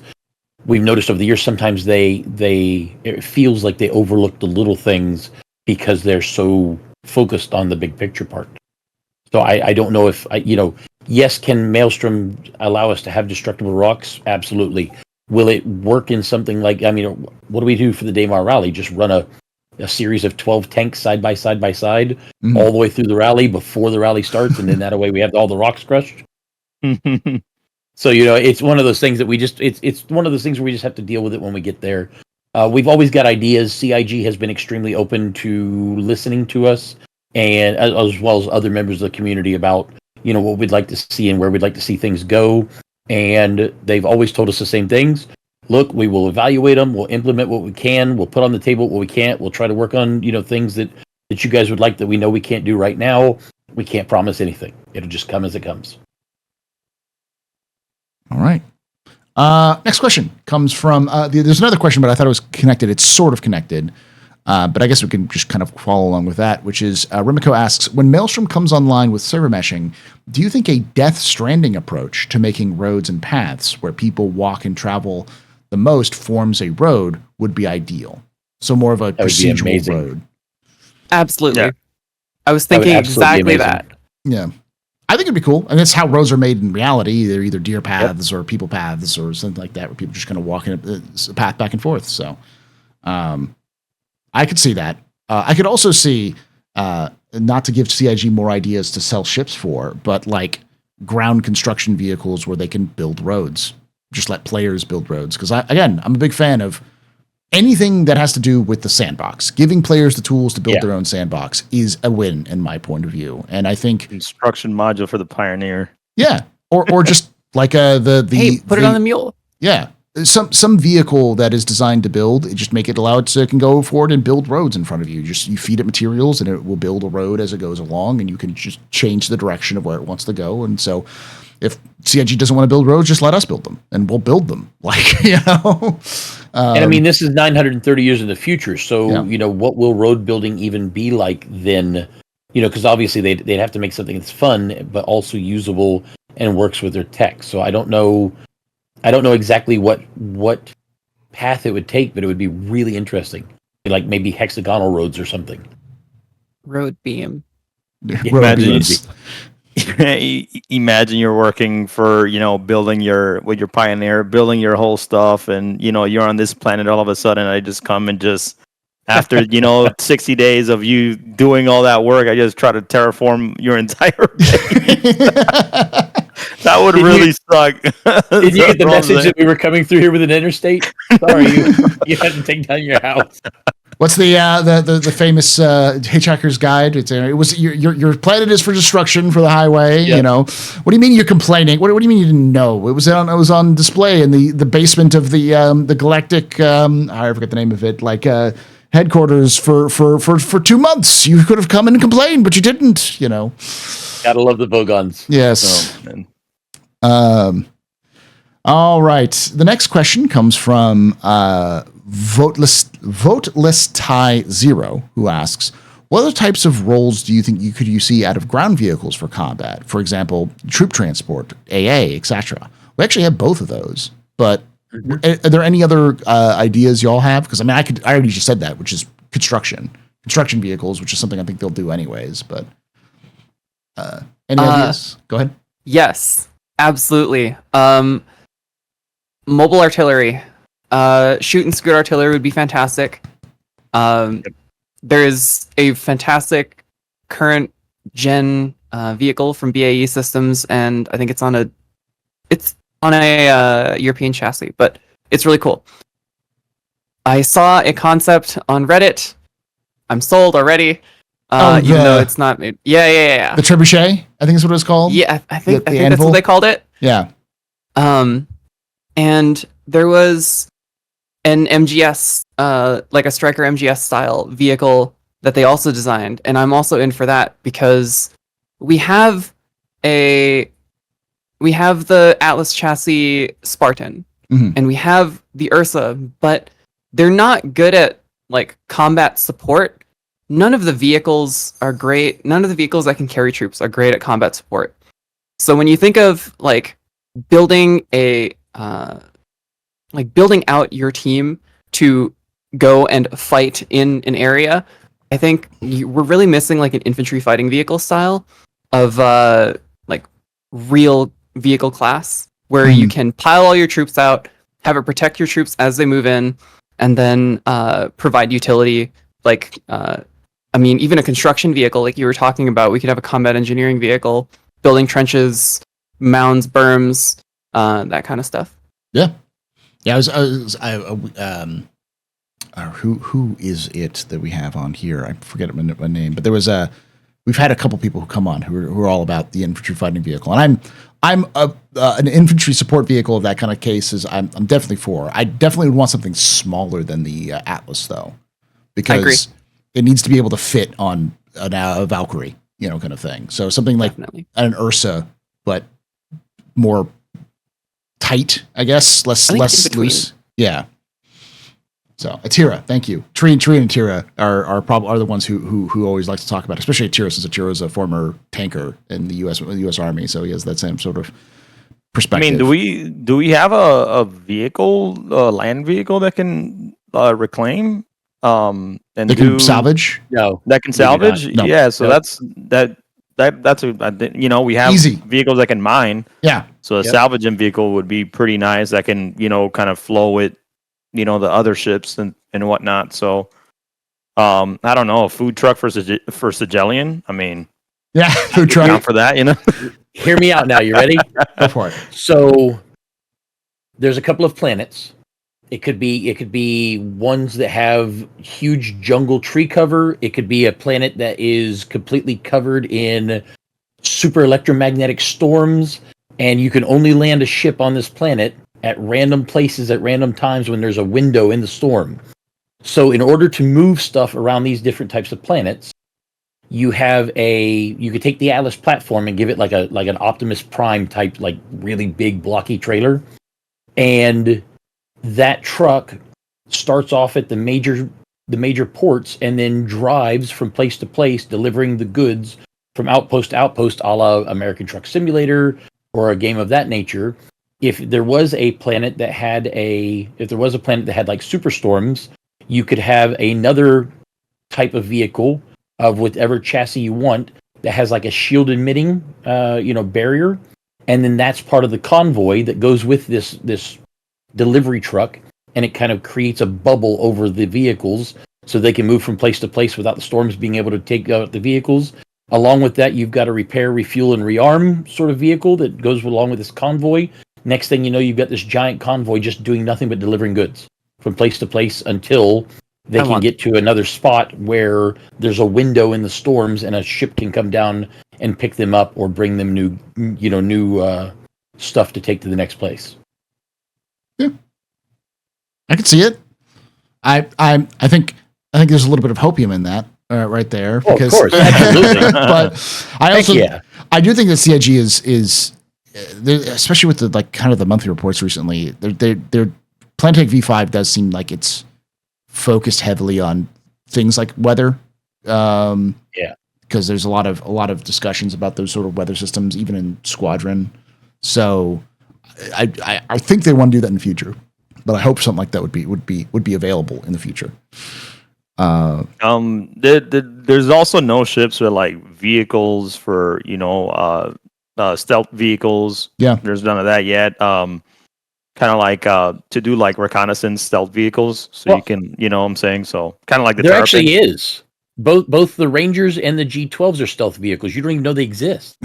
we've noticed over the years, sometimes it feels like they overlook the little things because they're so focused on the big picture part. So I don't know if, yes, can Maelstrom allow us to have destructible rocks? Absolutely. Will it work in something like, what do we do for the Daymar Rally? Just run a series of 12 tanks side by side all the way through the rally before the rally starts, and then that way we have all the rocks crushed. So it's one of those things that it's one of those things where we just have to deal with it when we get there. We've always got ideas. CIG has been extremely open to listening to us, and as well as other members of the community about what we'd like to see and where we'd like to see things go. And they've always told us the same things. Look, we will evaluate them. We'll implement what we can. We'll put on the table what we can't. We'll try to work on, things that you guys would like that we know we can't do right now. We can't promise anything. It'll just come as it comes. All right. Next question comes from, there's another question, but I thought it was connected. It's sort of connected. But I guess we can just kind of follow along with that, which is Rimiko asks, when Maelstrom comes online with server meshing, do you think a Death Stranding approach to making roads and paths where people walk and travel the most forms a road would be ideal? So more of a procedural road. Absolutely. Yeah. I was thinking exactly that. Yeah. I think it'd be cool. And that's how roads are made in reality. They're either deer paths or people paths or something like that, where people just kind of walk in a path back and forth. So I could see that. I could also see, not to give CIG more ideas to sell ships for, but like ground construction vehicles where they can build roads. Just let players build roads. Because I'm a big fan of anything that has to do with the sandbox. Giving players the tools to build their own sandbox is a win in my point of view. And I think construction module for the Pioneer. Yeah. Or just like hey, put it on the Mule. Yeah. Some vehicle that is designed to build, just make it allow it so it can go forward and build roads in front of you. You feed it materials and it will build a road as it goes along, and you can just change the direction of where it wants to go. And so if CIG doesn't want to build roads, just let us build them and we'll build them. Like, you know. And I mean, this is 930 years in the future. So, you know, what will road building even be like then? You know, because obviously they'd have to make something that's fun, but also usable and works with their tech. So I don't know exactly what path it would take, but it would be really interesting. Like maybe hexagonal roads or something. Road beam. Imagine you're working for, you know, building your Pioneer, building your whole stuff, and you know you're on this planet. All of a sudden, I just come and just after 60 days of you doing all that work, I just try to terraform your entire base. That would really suck. Did you get the message that we were coming through here with an interstate? Sorry, you had to take down your house. What's the famous Hitchhiker's Guide? It was your planet is for destruction for the highway. Yeah. You know, what do you mean you're complaining? What do you mean you didn't know? It was on display in the basement of the Galactic. I forget the name of it. Like headquarters for 2 months. You could have come and complained, but you didn't. You know, gotta love the Vogons. Yes. Oh, man. All right. The next question comes from Voteless Tie Zero, who asks, what other types of roles do you think you see out of ground vehicles for combat? For example, troop transport, AA, etc. We actually have both of those, but are there any other ideas y'all have? Because I mean, I already just said that, which is construction vehicles, which is something I think they'll do anyways. But any ideas? Go ahead. Yes, absolutely. Mobile artillery, shoot and scoot artillery would be fantastic. There is a fantastic current gen vehicle from BAE Systems, and I think it's on a European chassis, but it's really cool. I saw a concept on Reddit. I'm sold already. Even though it's not. Yeah. The trebuchet, I think is what it was called. Yeah, I think that's what they called it. Yeah. And there was an MGS, like a Striker MGS style vehicle that they also designed, and I'm also in for that because we have the Atlas chassis Spartan, and we have the Ursa, but they're not good at like combat support. None of the vehicles are great. None of the vehicles that can carry troops are great at combat support. So when you think of like building building out your team to go and fight in an area, I think we're really missing like an infantry fighting vehicle style of like real vehicle class where you can pile all your troops out, have it protect your troops as they move in, and then provide utility. Like, I mean, even a construction vehicle, like you were talking about, we could have a combat engineering vehicle building trenches, mounds, berms, that kind of stuff. Yeah. Yeah. Who is it that we have on here? I forget my name, but there was we've had a couple people who come on who are all about the infantry fighting vehicle, and I'm an infantry support vehicle of that kind of cases. I'm definitely for. I definitely would want something smaller than the Atlas though, because it needs to be able to fit on a Valkyrie, kind of thing. So something like an Ursa, but more tight, I guess, less I think in between. loose. Yeah. So Atira, thank you. Tree and Atira are the ones who always like to talk about it, especially Atira, since Atira is a former tanker in the U.S. Army, so he has that same sort of perspective. I mean, do we have a vehicle, land vehicle that can reclaim and they can salvage? No, That can salvage? No. Yeah, so Nope. that's we have Easy. vehicles that can mine. Yeah. So a Yep. salvaging vehicle would be pretty nice. That can kind of flow with the other ships and whatnot. So I don't know, a food truck for Sigillian. I mean, Yeah. Food count truck. for that, Hear me out now. You ready? Go for it. So there's a couple of planets. It could be ones that have huge jungle tree cover. It could be a planet that is completely covered in super electromagnetic storms, and you can only land a ship on this planet at random places at random times when there's a window in the storm. So in order to move stuff around these different types of planets, you could take the Atlas platform and give it like an Optimus Prime type, like really big blocky trailer, and that truck starts off at the major ports and then drives from place to place, delivering the goods from outpost to outpost, a la American Truck Simulator or a game of that nature. If there was a planet that had like superstorms, you could have another type of vehicle of whatever chassis you want that has like a shield emitting barrier, and then that's part of the convoy that goes with this delivery truck, and it kind of creates a bubble over the vehicles so they can move from place to place without the storms being able to take out the vehicles. Along with that, you've got a repair, refuel, and rearm sort of vehicle that goes along with this convoy. Next thing you know, you've got this giant convoy just doing nothing but delivering goods from place to place until they can get to another spot where there's a window in the storms and a ship can come down and pick them up or bring them new stuff to take to the next place. Yeah, I can see it. I think there's a little bit of hopium in that right there. Because, of course, absolutely. But I do think that CIG is especially with the kind of the monthly reports recently. Their Planetech V5 does seem like it's focused heavily on things like weather. Because there's a lot of discussions about those sort of weather systems, even in Squadron. So I think they want to do that in the future, but I hope something like that would be available in the future. There's also no ships with like vehicles for stealth vehicles. Yeah, there's none of that yet. Kind of like to do like reconnaissance stealth vehicles, so you can, what I'm saying. So kind of like the there actually is. Both the Rangers and the G12s are stealth vehicles. You don't even know they exist.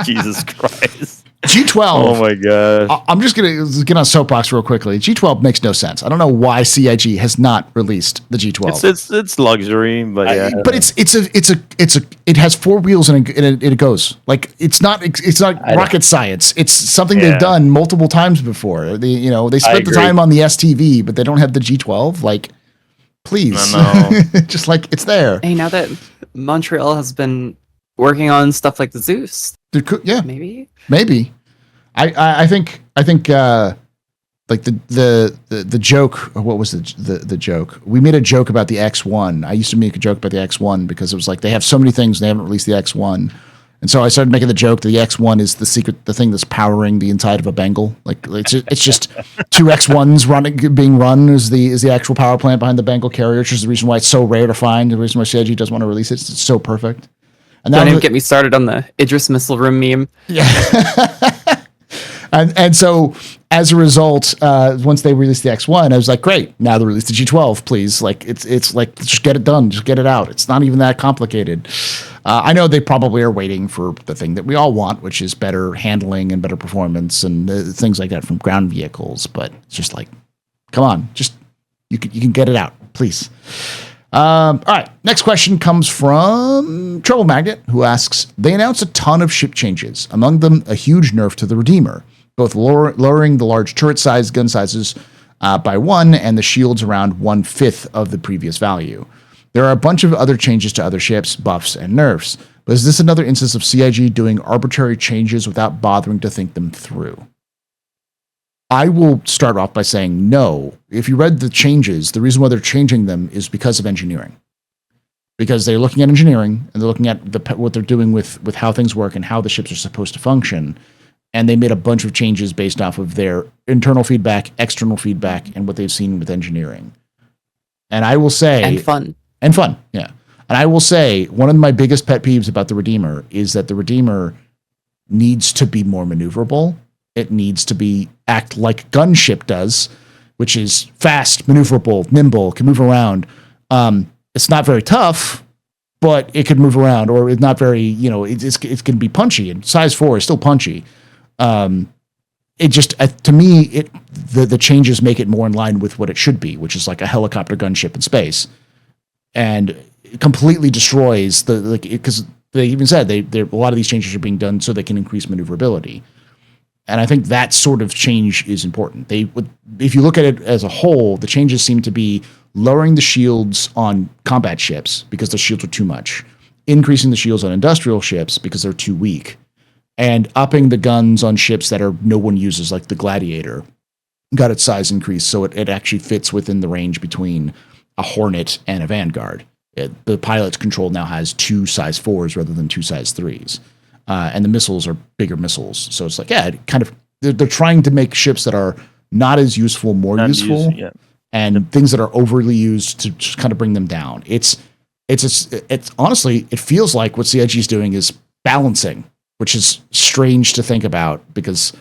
Jesus Christ. G12. Oh my god. I'm just gonna get on soapbox real quickly. G12 makes no sense. I don't know why CIG has not released the G12. It's luxury, but yeah. But it has four wheels and it goes. Like it's not rocket science. It's something they've done multiple times before. They spent the time on the STV, but they don't have the G12. Like, please, just like it's there. Hey, now that Montreal has been working on stuff like the Zeus, maybe. I think like the joke. What was the joke? We made a joke about the X1. I used to make a joke about the X1 because it was like they have so many things and they haven't released the X1. And so I started making the joke that the X1 is the thing that's powering the inside of a Bengal. Like it's just two X1s being run is the actual power plant behind the Bengal carrier, which is the reason why it's so rare to find. The reason why CIG doesn't want to release it. It's so perfect. And don't even get me started on the Idris missile room meme. Yeah. And so as a result, once they released the X1, I was like, great, now they release the G12, please. Like it's like, just get it done, just get it out. It's not even that complicated. I know they probably are waiting for the thing that we all want, which is better handling and better performance and things like that from ground vehicles. But it's just like, come on, just you can get it out, please. All right, next question comes from Trouble Magnet, who asks, they announced a ton of ship changes, among them a huge nerf to the Redeemer, both lowering the large turret size gun sizes by 1 and the shields around 1/5 of the previous value. There are a bunch of other changes to other ships, buffs, and nerfs, but is this another instance of CIG doing arbitrary changes without bothering to think them through? I will start off by saying no. If you read the changes, the reason why they're changing them is because of engineering. Because they're looking at engineering and they're looking at what they're doing with how things work and how the ships are supposed to function. And they made a bunch of changes based off of their internal feedback, external feedback, and what they've seen with engineering. And I will say... And fun, yeah. And I will say, one of my biggest pet peeves about the Redeemer is that the Redeemer needs to be more maneuverable. It needs to act like Gunship does, which is fast, maneuverable, nimble, can move around. It's not very tough, but it can move around, or it's not very, it's going to be punchy, and size 4 is still punchy. It just, to me, the changes make it more in line with what it should be, which is like a helicopter gunship in space, and it completely destroys because they even said a lot of these changes are being done so they can increase maneuverability. And I think that sort of change is important. If you look at it as a whole, the changes seem to be lowering the shields on combat ships because the shields are too much, increasing the shields on industrial ships because they're too weak, and upping the guns on ships that no one uses, like the Gladiator, got its size increased so it actually fits within the range between a Hornet and a Vanguard. The pilot's control now has 2 size 4s rather than 2 size 3s. And the missiles are bigger missiles. So it's like, they're trying to make ships that are not as useful more useful, and things that are overly used to just kind of bring them down. It's honestly, it feels like what CIG is doing is balancing, which is strange to think about because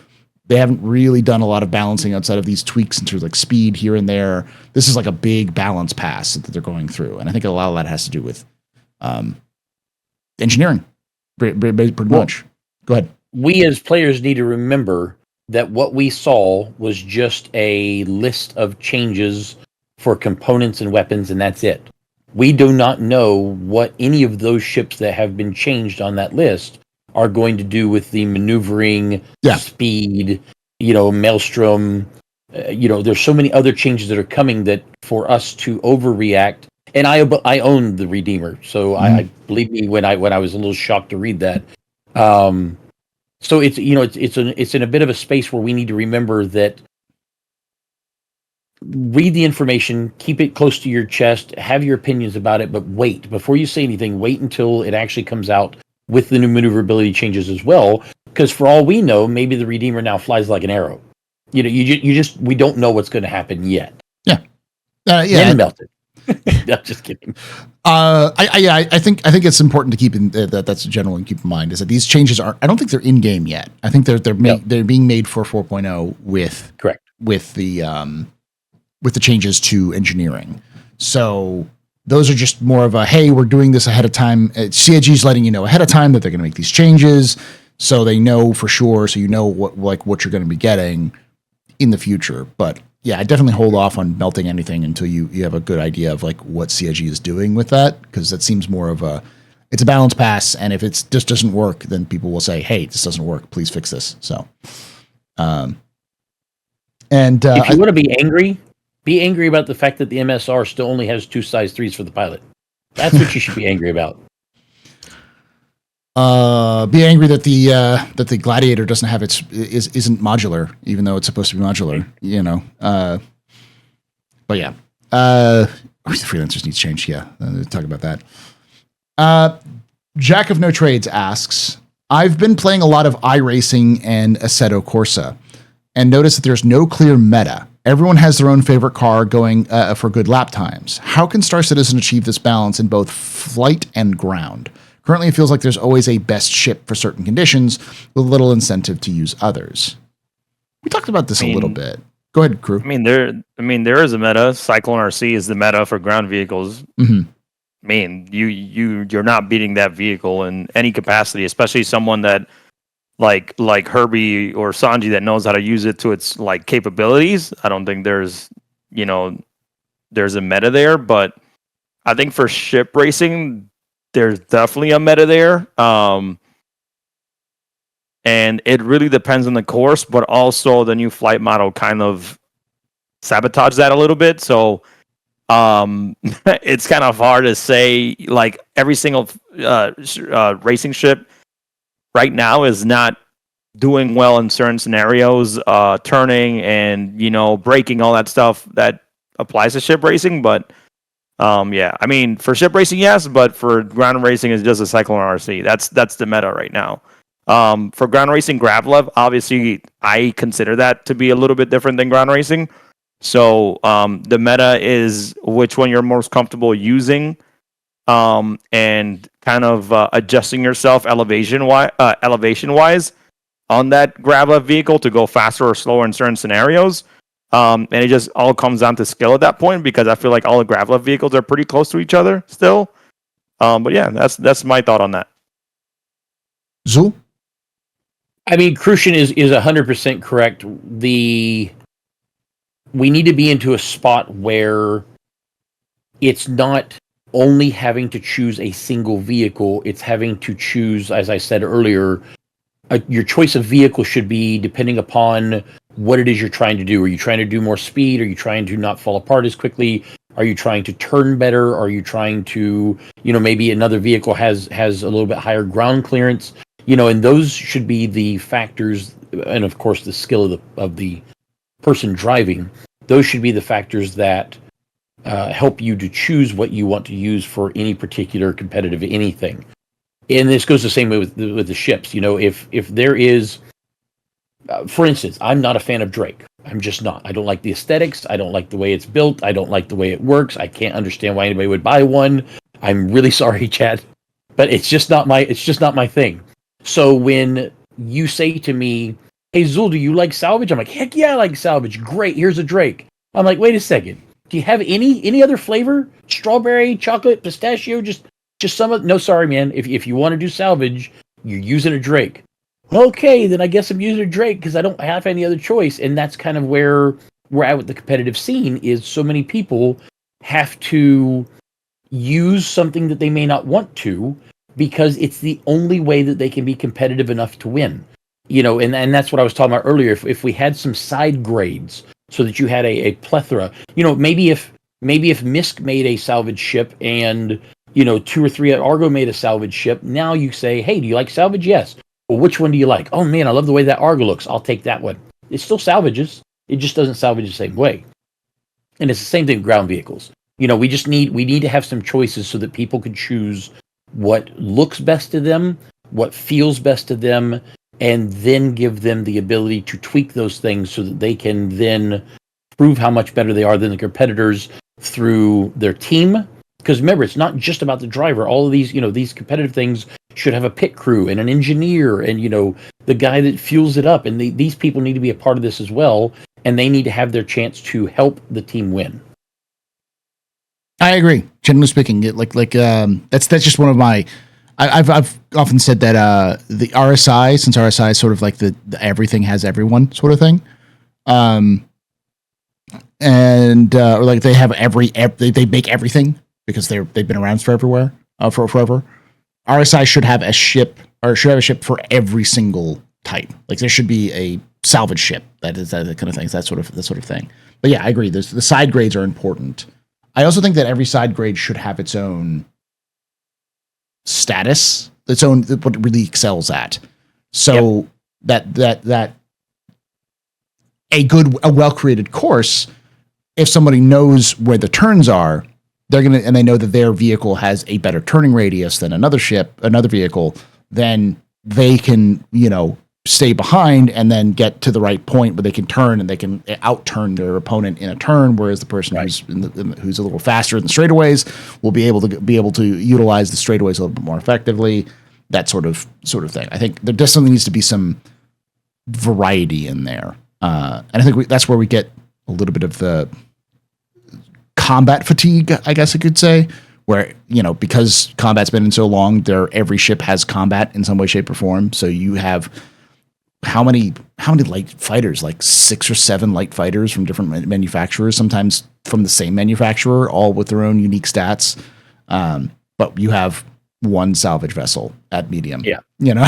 they haven't really done a lot of balancing outside of these tweaks into like speed here and there. This is like a big balance pass that they're going through. And I think a lot of that has to do with engineering. Pretty much. Go ahead. We as players need to remember that what we saw was just a list of changes for components and weapons, and that's it. We do not know what any of those ships that have been changed on that list are going to do with the maneuvering, speed, maelstrom. There's so many other changes that are coming that for us to overreact. And I own the Redeemer, so I believe me when I was a little shocked to read that. So it's in a bit of a space where we need to remember that. Read the information, keep it close to your chest, have your opinions about it, but wait before you say anything. Wait until it actually comes out with the new maneuverability changes as well, because for all we know, maybe the Redeemer now flies like an arrow. We don't know what's going to happen yet. Then melt it. I'm just kidding. I think it's important to keep in that's general and keep in mind is that these changes I don't think they're in game yet. I think they're being made for 4.0 with the changes to engineering. So those are just more of a, hey, we're doing this ahead of time. CIG's letting you know ahead of time that they're going to make these changes, so they know for sure. So what you're going to be getting in the future. But yeah, I definitely hold off on melting anything until you have a good idea of like what CIG is doing with that, because that seems more of it's a balance pass, and if it just doesn't work, then people will say, hey, this doesn't work, please fix this. So, if you want to be angry about the fact that the MSR still only has 2 size 3s for the pilot. That's what you should be angry about. Be angry that the Gladiator doesn't have isn't modular, even though it's supposed to be modular. But yeah, the freelancers needs change. Yeah, talk about that. Jack of No Trades asks, I've been playing a lot of iRacing and Assetto Corsa, and noticed that there's no clear meta. Everyone has their own favorite car going for good lap times. How can Star Citizen achieve this balance in both flight and ground? Currently, it feels like there's always a best ship for certain conditions, with little incentive to use others. We talked about this a little bit. Go ahead, crew. There is a meta. Cyclone RC is the meta for ground vehicles. Mm-hmm. You're not beating that vehicle in any capacity, especially someone that like Herbie or Sanji that knows how to use it to its like capabilities. I don't think there's a meta there, but I think for ship racing, there's definitely a meta there. And it really depends on the course, but also the new flight model kind of sabotages that a little bit. So it's kind of hard to say, like every single racing ship right now is not doing well in certain scenarios, turning and braking, all that stuff that applies to ship racing. But yeah, I mean, for ship racing, yes, but for ground racing, it's just a Cyclone RC. That's the meta right now. For ground racing, Gravlev, obviously, I consider that to be a little bit different than ground racing. So the meta is which one you're most comfortable using, and kind of adjusting yourself elevation wise on that Gravlev vehicle to go faster or slower in certain scenarios. And it just all comes down to skill at that point, because I feel like all the Gravlev vehicles are pretty close to each other still. But yeah, that's my thought on that. Zul? I mean, Crucian is 100% correct. We need to be into a spot where it's not only having to choose a single vehicle, it's having to choose, as I said earlier, your choice of vehicle should be depending upon what it is you're trying to do. Are you trying to do more speed? Are you trying to not fall apart as quickly? Are you trying to turn better? Are you trying to, maybe another vehicle has a little bit higher ground clearance? And those should be the factors, and of course the skill of the person driving. Those should be the factors that help you to choose what you want to use for any particular competitive anything. And this goes the same way with the ships. If there is, for instance, I'm not a fan of Drake. I'm just not. I don't like the aesthetics. I don't like the way it's built. I don't like the way it works. I can't understand why anybody would buy one. I'm really sorry, Chad, but it's just not my thing. So when you say to me, "Hey Zul, do you like salvage?" I'm like, "Heck yeah, I like salvage. Great, here's a Drake." I'm like, "Wait a second. Do you have any other flavor? Strawberry, chocolate, pistachio? Just some of?" "No, sorry, man. If you want to do salvage, you're using a Drake." "Okay, then I guess I'm using a Drake because I don't have any other choice." And that's kind of where we're at with the competitive scene. Is so many people have to use something that they may not want to, because it's the only way that they can be competitive enough to win. And that's what I was talking about earlier. If we had some side grades so that you had a plethora, maybe if Misk made a salvage ship and, 2 or 3 at Argo made a salvage ship, now you say, "Hey, do you like salvage?" "Yes." "Well, which one do you like?" "Oh man, I love the way that Argo looks. I'll take that one." It still salvages. It just doesn't salvage the same way. And it's the same thing with ground vehicles. We need to have some choices so that people can choose what looks best to them, what feels best to them, and then give them the ability to tweak those things so that they can then prove how much better they are than the competitors through their team. Because remember, it's not just about the driver. All of these, these competitive things should have a pit crew and an engineer and, the guy that fuels it up. And these people need to be a part of this as well. And they need to have their chance to help the team win. I agree. Generally speaking, that's just one of my. I've often said that the RSI, since RSI is sort of like the everything has everyone sort of thing, and or like they have they make everything because they've been around for forever. RSI should have a ship for every single type. Like there should be a salvage ship that kind of thing. That sort of thing. But yeah, I agree. The side grades are important. I also think that every side grade should have its own status, its own what it really excels at. So that a well-created course, if somebody knows where the turns are, and they know that their vehicle has a better turning radius than another vehicle, then they can, stay behind and then get to the right point where they can turn and they can out-turn their opponent in a turn, whereas the person who's a little faster in the straightaways will be able to utilize the straightaways a little bit more effectively. That sort of thing. I think there definitely needs to be some variety in there, and I think that's where we get a little bit of the combat fatigue, I guess I could say, where because combat's been in so long, every ship has combat in some way, shape, or form. So you have how many light fighters, like 6 or 7 light fighters from different manufacturers, sometimes from the same manufacturer, all with their own unique stats. But you have one salvage vessel at medium. Yeah. Yeah.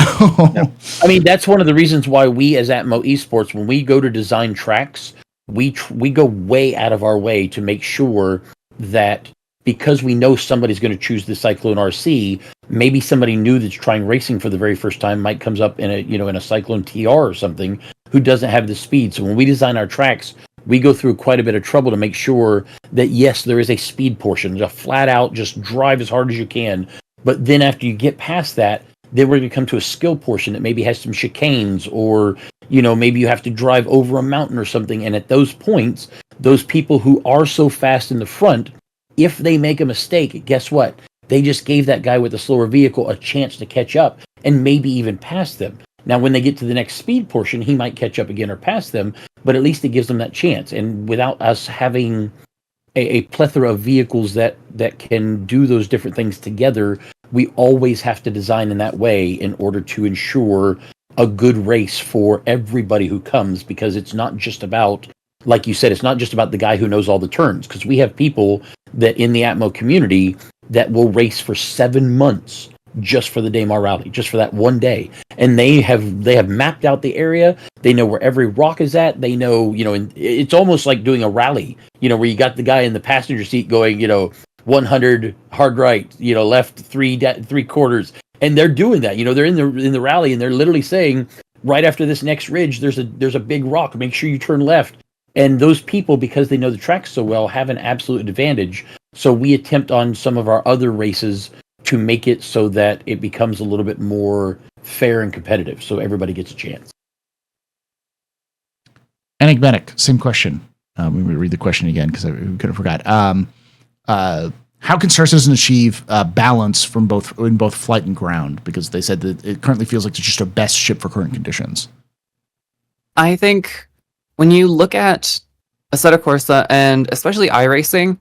I mean, that's one of the reasons why we as Atmo Esports, when we go to design tracks, we go way out of our way to make sure that, because we know somebody's going to choose the Cyclone RC, maybe somebody new that's trying racing for the very first time might comes up in a Cyclone TR or something who doesn't have the speed. So when we design our tracks, we go through quite a bit of trouble to make sure that, yes, there is a speed portion, just flat out, just drive as hard as you can. But then after you get past that, then we're going to come to a skill portion that maybe has some chicanes, or, maybe you have to drive over a mountain or something. And at those points, those people who are so fast in the front, if they make a mistake, guess what? They just gave that guy with the slower vehicle a chance to catch up and maybe even pass them. Now, when they get to the next speed portion, he might catch up again or pass them, but at least it gives them that chance. And without us having a plethora of vehicles that can do those different things together, we always have to design in that way in order to ensure a good race for everybody who comes, because it's not just about, like you said, it's not just about the guy who knows all the turns, because we have people that in the Atmo community that will race for 7 months just for the Daymar Rally, just for that one day. And they have mapped out the area. They know where every rock is at. They know, and it's almost like doing a rally, where you got the guy in the passenger seat going, 100 hard right, left three quarters. And they're doing that. They're in the rally, and they're literally saying, right after this next ridge, there's a big rock. Make sure you turn left. And those people, because they know the track so well, have an absolute advantage. So we attempt on some of our other races to make it so that it becomes a little bit more fair and competitive, so everybody gets a chance. Enigmatic, same question. Let me read the question again because I could have forgot. How can Star Citizen achieve balance in both flight and ground? Because they said that it currently feels like it's just a best ship for current conditions. I think when you look at Assetto Corsa and especially iRacing,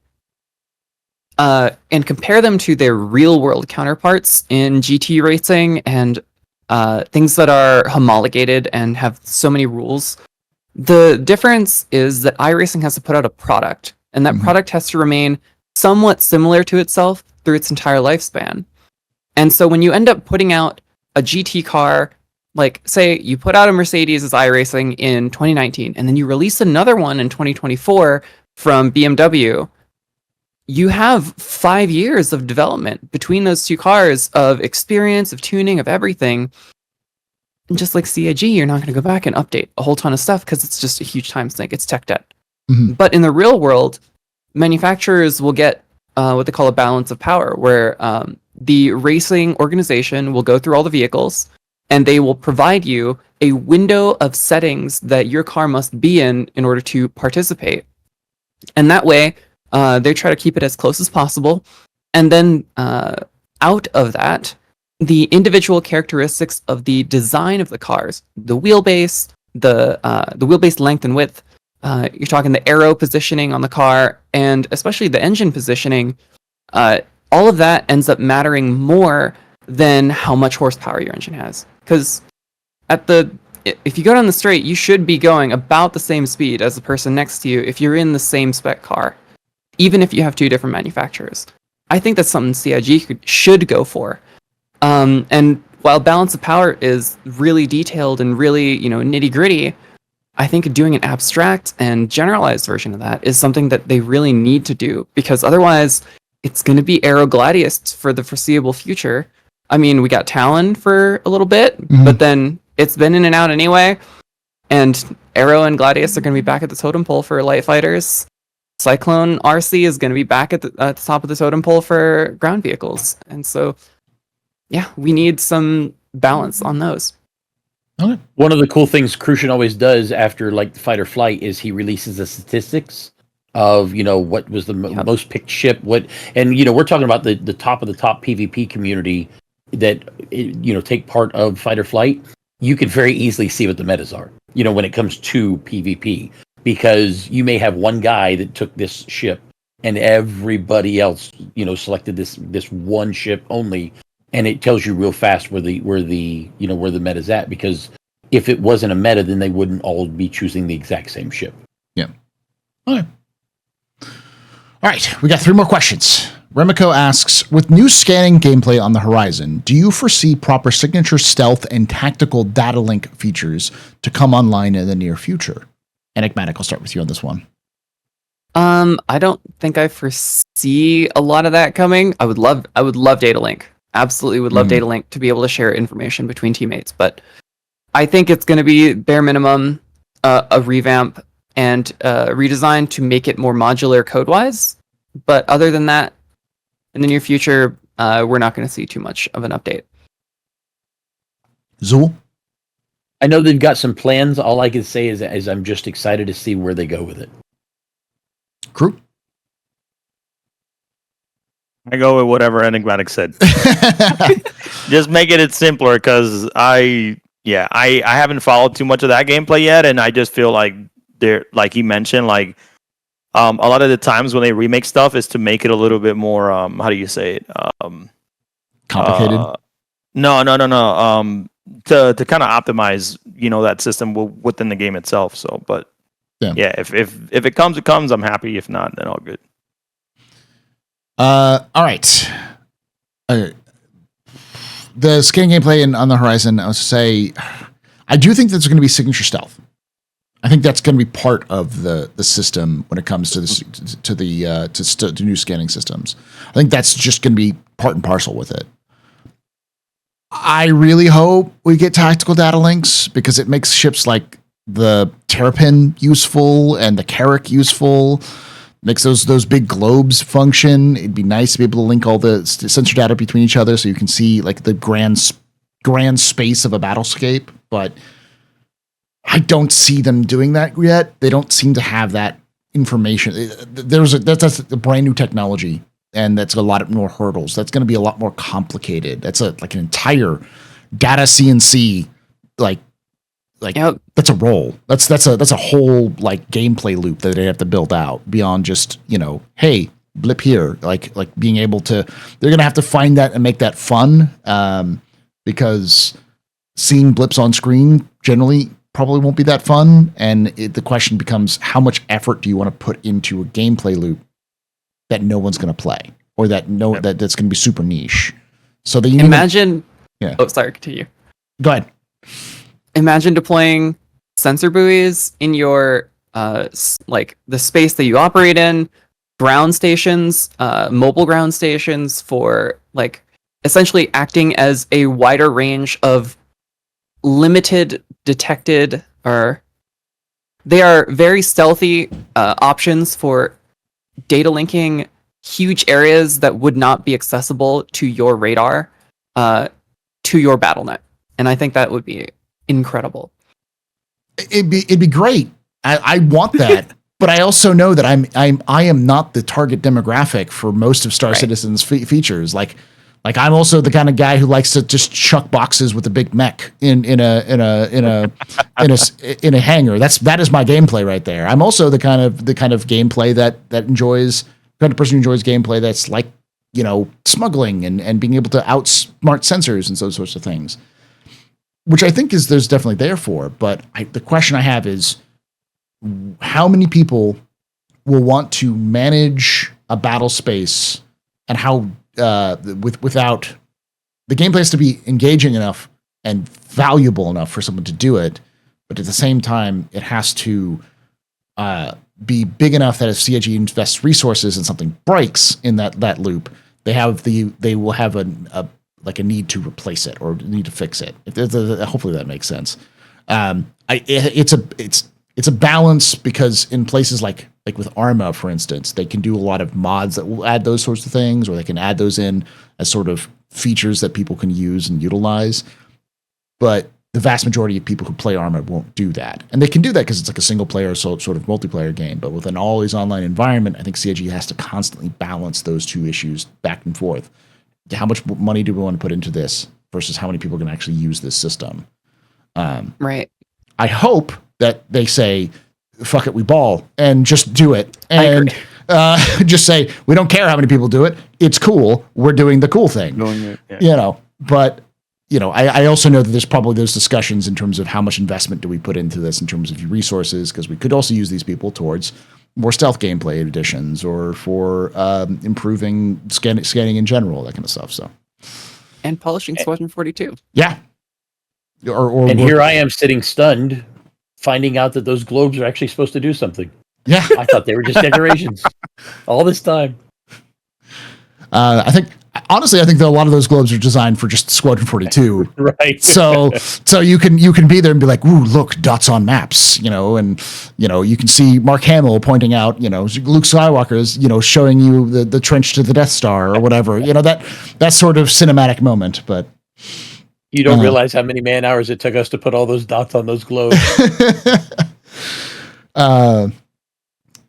and compare them to their real-world counterparts in GT racing and things that are homologated and have so many rules, the difference is that iRacing has to put out a product, and that product has to remain somewhat similar to itself through its entire lifespan. And so when you end up putting out a GT car, like say you put out a Mercedes as iRacing in 2019, and then you release another one in 2024 from BMW, you have 5 years of development between those two cars of experience, of tuning, of everything. And just like CIG, you're not going to go back and update a whole ton of stuff because it's just a huge time sink. It's tech debt. But in the real world, manufacturers will get what they call a balance of power, where the racing organization will go through all the vehicles and they will provide you a window of settings that your car must be in order to participate. And that way, they try to keep it as close as possible. And then out of that, the individual characteristics of the design of the cars, the wheelbase, the wheelbase length and width, you're talking the aero positioning on the car, and especially the engine positioning, all of that ends up mattering more than how much horsepower your engine has. Because if you go down the straight, you should be going about the same speed as the person next to you if you're in the same spec car, even if you have two different manufacturers. I think that's something CIG should go for. And while balance of power is really detailed and really, nitty gritty, I think doing an abstract and generalized version of that is something that they really need to do, because otherwise it's going to be Aero Gladius for the foreseeable future. I mean, we got Talon for a little bit, but then it's been in and out anyway. And Aero and Gladius are going to be back at the totem pole for light fighters. Cyclone RC is going to be back at the top of the totem pole for ground vehicles. And so, yeah, we need some balance on those. Okay. One of the cool things Crucian always does after like the fight or flight is he releases the statistics of, what was the most picked ship, and we're talking about the top of the top PvP community that, take part of fight or flight. You can very easily see what the metas are, when it comes to PvP, because you may have one guy that took this ship and everybody else, selected this one ship only. And it tells you real fast where the meta's at, because if it wasn't a meta, then they wouldn't all be choosing the exact same ship. Yeah. Okay. All right, we got 3 more questions. Remiko asks, with new scanning gameplay on the horizon, do you foresee proper signature stealth and tactical data link features to come online in the near future? Enigmatic, I'll start with you on this one. I don't think I foresee a lot of that coming. I would love data link. absolutely would love data link to be able to share information between teammates. But I think it's going to be bare minimum a revamp and redesign to make it more modular code-wise. But other than that, in the near future, we're not going to see too much of an update. Zool? I know they've got some plans. All I can say is I'm just excited to see where they go with it. Crew? I go with whatever Enigmatic said. Just make it simpler, because I haven't followed too much of that gameplay yet, and I just feel like they're, like he mentioned, like a lot of the times when they remake stuff is to make it a little bit more how do you say it? Complicated? No. To kind of optimize, that system within the game itself. So, but yeah, if it comes, it comes. I'm happy. If not, then all good. All right. The scanning gameplay on the horizon, I would say, I do think there's going to be signature stealth. I think that's going to be part of the system when it comes to the new scanning systems. I think that's just going to be part and parcel with it. I really hope we get tactical data links, because it makes ships like the Terrapin useful and the Carrack useful. Makes those big globes function. It'd be nice to be able to link all the sensor data between each other, so you can see like the grand space of a battlescape. But I don't see them doing that yet. They don't seem to have that information. That's a brand new technology, and that's a lot more hurdles. That's going to be a lot more complicated. That's like an entire data CNC Yep. That's a role. That's a whole like gameplay loop that they have to build out beyond just, hey, blip here. Like being able to, they're going to have to find that and make that fun. Because seeing blips on screen generally probably won't be that fun. And the question becomes, how much effort do you want to put into a gameplay loop that no one's going to play, or that's going to be super niche? So they imagine. Yeah. Oh, sorry. Continue. Go ahead. Imagine deploying sensor buoys in your like the space that you operate in, ground stations, mobile ground stations, for like essentially acting as a wider range of limited detected, or they are very stealthy options for data linking huge areas that would not be accessible to your radar to your BattleNet. And I think that would be incredible. It'd be great. I want that, but I also know that I am not the target demographic for most of Star Citizen's features. Like I'm also the kind of guy who likes to just chuck boxes with a big mech in a hangar. That is my gameplay right there. I'm also the kind of gameplay that enjoys, kind of person who enjoys gameplay that's like, smuggling and being able to outsmart sensors and those sorts of things. Which I think there's definitely there for, but the question I have is, how many people will want to manage a battle space, and how without the gameplay has to be engaging enough and valuable enough for someone to do it, but at the same time it has to be big enough that if CIG invests resources and something breaks in that loop, they will have a need to replace it or need to fix it. Hopefully that makes sense. It's a balance, because in places like with Arma, for instance, they can do a lot of mods that will add those sorts of things, or they can add those in as sort of features that people can use and utilize. But the vast majority of people who play Arma won't do that. And they can do that because it's like a single player sort of multiplayer game. But with an always online environment, I think CIG has to constantly balance those two issues back and forth. How much money do we want to put into this versus how many people can actually use this system? Right. I hope that they say, fuck it, we ball, and just do it. And just say, we don't care how many people do it. It's cool. We're doing the cool thing. But I also know that there's probably those discussions in terms of how much investment do we put into this in terms of resources, because we could also use these people towards more stealth gameplay additions, or for improving scanning in general, that kind of stuff. So, and polishing Squadron 42. Yeah. And here I am sitting stunned, finding out that those globes are actually supposed to do something. Yeah. I thought they were just decorations all this time. I think honestly, I think that a lot of those globes are designed for just Squadron 42. Right. So you can be there and be like, ooh, look, dots on maps, and you can see Mark Hamill pointing out, Luke Skywalker is, showing you the trench to the Death Star or whatever, that sort of cinematic moment. But you don't realize how many man hours it took us to put all those dots on those globes.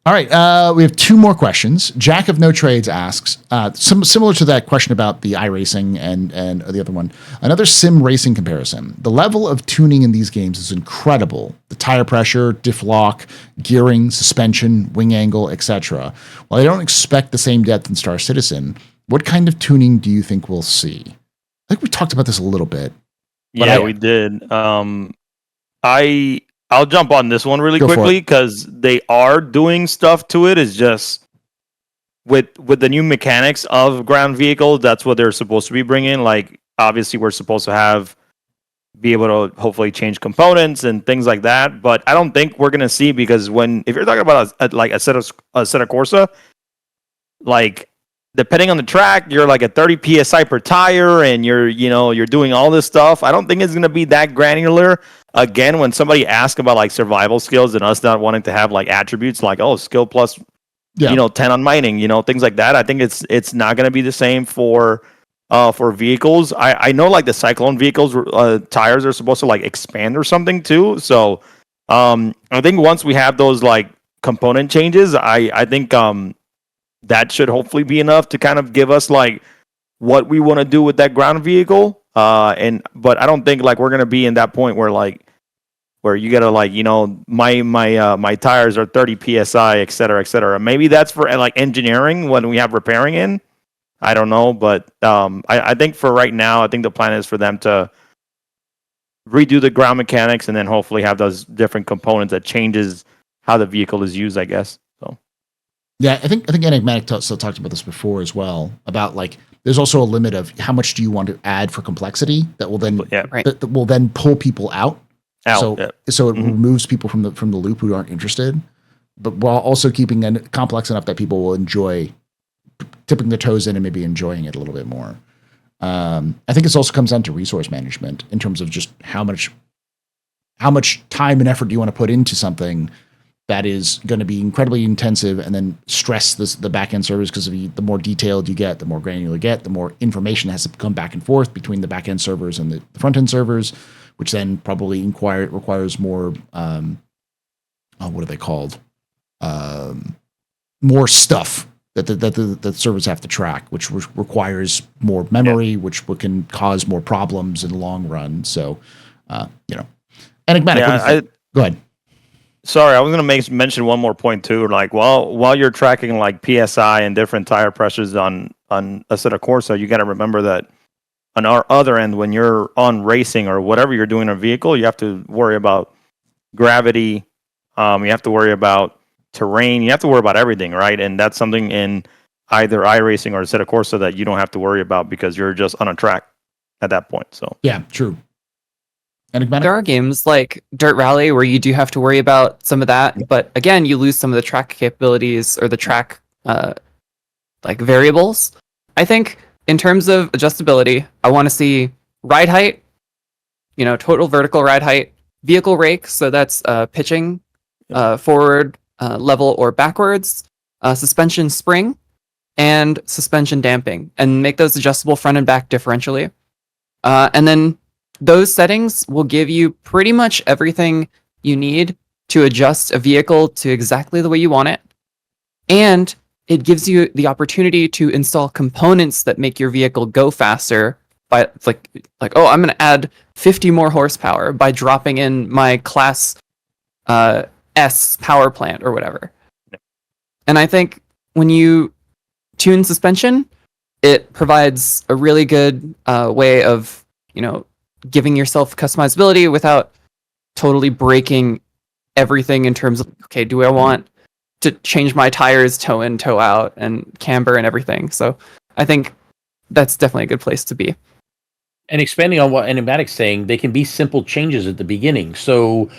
All right, we have two more questions. Jack of No Trades asks, similar to that question about the iRacing and the other one, another sim racing comparison. The level of tuning in these games is incredible. The tire pressure, diff lock, gearing, suspension, wing angle, etc. While I don't expect the same depth in Star Citizen, what kind of tuning do you think we'll see? I think we talked about this a little bit. Yeah, we did. I'll jump on this one really quickly because they are doing stuff to it. It's just with the new mechanics of ground vehicles, that's what they're supposed to be bringing. Like, obviously, we're supposed to be able to hopefully change components and things like that. But I don't think we're gonna see, because if you're talking about a set of Corsa, like, depending on the track, you're like at 30 psi per tire, and you're doing all this stuff. I don't think it's gonna be that granular. Again, when somebody asks about like survival skills and us not wanting to have like attributes like, oh, skill plus 10 on mining, things like that, I think it's not going to be the same for vehicles. I know like the Cyclone vehicles tires are supposed to like expand or something too. So I think once we have those like component changes, I think that should hopefully be enough to kind of give us like what we want to do with that ground vehicle. But I don't think like we're gonna be in that point where you gotta like, my tires are 30 psi, et cetera, et cetera. Maybe that's for like engineering when we have repairing in. I don't know, but I think for right now, I think the plan is for them to redo the ground mechanics and then hopefully have those different components that changes how the vehicle is used, I guess. So yeah, I think Enigmatic still talked about this before as well, about like there's also a limit of how much do you want to add for complexity that will then that will then pull people out. So it removes people from the loop who aren't interested, but while also keeping it complex enough that people will enjoy tipping their toes in and maybe enjoying it a little bit more. I think it also comes down to resource management in terms of just how much time and effort do you want to put into something that is going to be incredibly intensive, and then stress the back-end servers, because the more detailed you get, the more granular you get, the more information has to come back and forth between the back-end servers and the front-end servers, which then probably requires more, what are they called? More stuff that the servers have to track, which requires more memory, which can cause more problems in the long run. So, Enigmatic, go ahead. Sorry, I was going to mention one more point too. Like while you're tracking like PSI and different tire pressures on a set of Corsa, you got to remember that on our other end, when you're on racing or whatever you're doing in a vehicle, you have to worry about gravity. You have to worry about terrain. You have to worry about everything, right? And that's something in either iRacing or a set of Corsa that you don't have to worry about because you're just on a track at that point. So yeah, true. There are games like Dirt Rally where you do have to worry about some of that, but again, you lose some of the track capabilities or the track like variables. I think in terms of adjustability, I want to see ride height, total vertical ride height, vehicle rake, so that's pitching forward, level, or backwards, suspension spring, and suspension damping, and make those adjustable front and back differentially. And then those settings will give you pretty much everything you need to adjust a vehicle to exactly the way you want it. And it gives you the opportunity to install components that make your vehicle go faster by like, oh, I'm going to add 50 more horsepower by dropping in my class S power plant or whatever. And I think when you tune suspension, it provides a really good way of, giving yourself customizability without totally breaking everything in terms of, okay, do I want to change my tires toe in, toe out, and camber and everything? So I think that's definitely a good place to be. And expanding on what Enigmatic's saying, they can be simple changes at the beginning. So,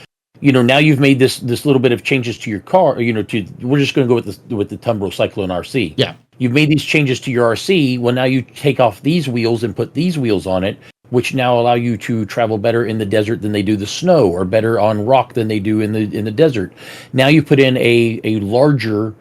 now you've made this little bit of changes to your car, we're just going to go with the Tumbro Cyclone RC. Yeah. you've made these changes to your RC. Well, now you take off these wheels and put these wheels on it, which now allow you to travel better in the desert than they do the snow, or better on rock than they do in the desert. Now you put in a larger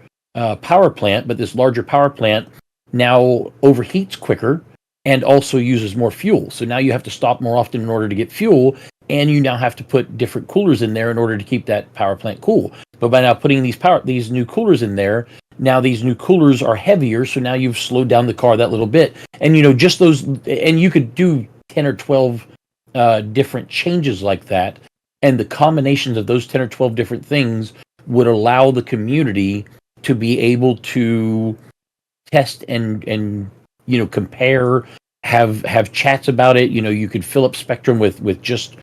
power plant, but this larger power plant now overheats quicker and also uses more fuel. So now you have to stop more often in order to get fuel, and you now have to put different coolers in there in order to keep that power plant cool. But by now putting these new coolers in there, now these new coolers are heavier, so now you've slowed down the car that little bit. And just those, and you could do 10 or 12 different changes like that, and the combinations of those 10 or 12 different things would allow the community to be able to test and compare, have chats about it. You could fill up Spectrum with just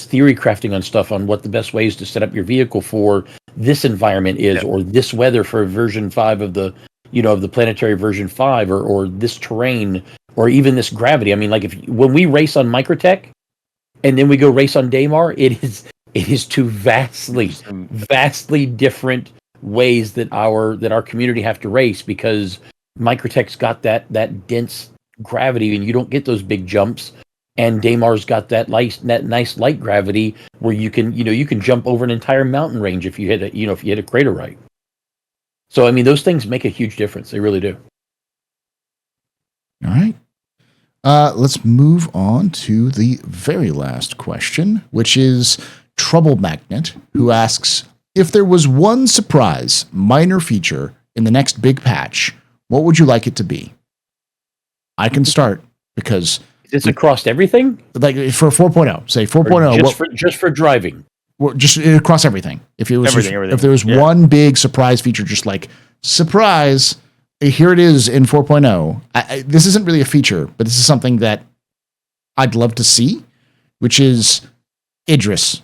theory crafting on stuff, on what the best ways to set up your vehicle for this environment is, or this weather for version 5 of the of the planetary version 5, or this terrain, or even this gravity. I mean, like, when we race on Microtech and then we go race on Daymar, it is two vastly different ways that our community have to race, because Microtech's got that dense gravity and you don't get those big jumps, and Daymar's got that nice light gravity where you can jump over an entire mountain range if you hit a crater right. So I mean, those things make a huge difference. They really do. All right. Let's move on to the very last question, which is Trouble Magnet, who asks, if there was one surprise minor feature in the next big patch, what would you like it to be? I can start, because it's across everything. Like for 4.0, say 4.0, just for driving. Just across everything. If it was everything. If there was one big surprise feature, just like surprise, here it is in 4.0. This isn't really a feature, but this is something that I'd love to see, which is Idris.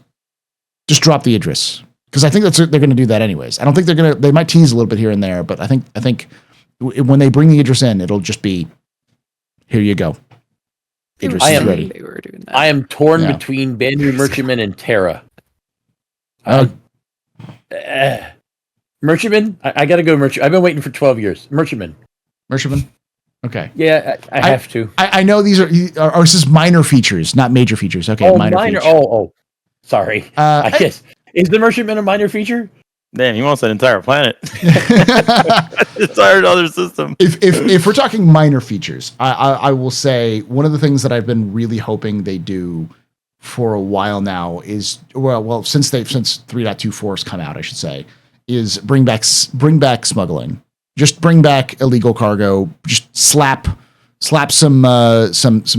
Just drop the Idris, because I think they're going to do that anyways. I don't think they might tease a little bit here and there, but I think when they bring the Idris in, it'll just be, here you go. Idris is ready. They were doing that. I am torn between Bandu Merchantman and Terra. Merchantman? I got to go Merchantman. I've been waiting for 12 years. Merchantman. Okay. Yeah, I have to. I know these are this is minor features, not major features. Okay, minor features. Sorry. I guess. Is the Merchantman a minor feature? Damn, he wants an entire planet. Entire other system. If we're talking minor features, I will say one of the things that I've been really hoping they do for a while now is, since 3.24 has come out, I should say, is bring back smuggling. Just bring back illegal cargo. Just slap some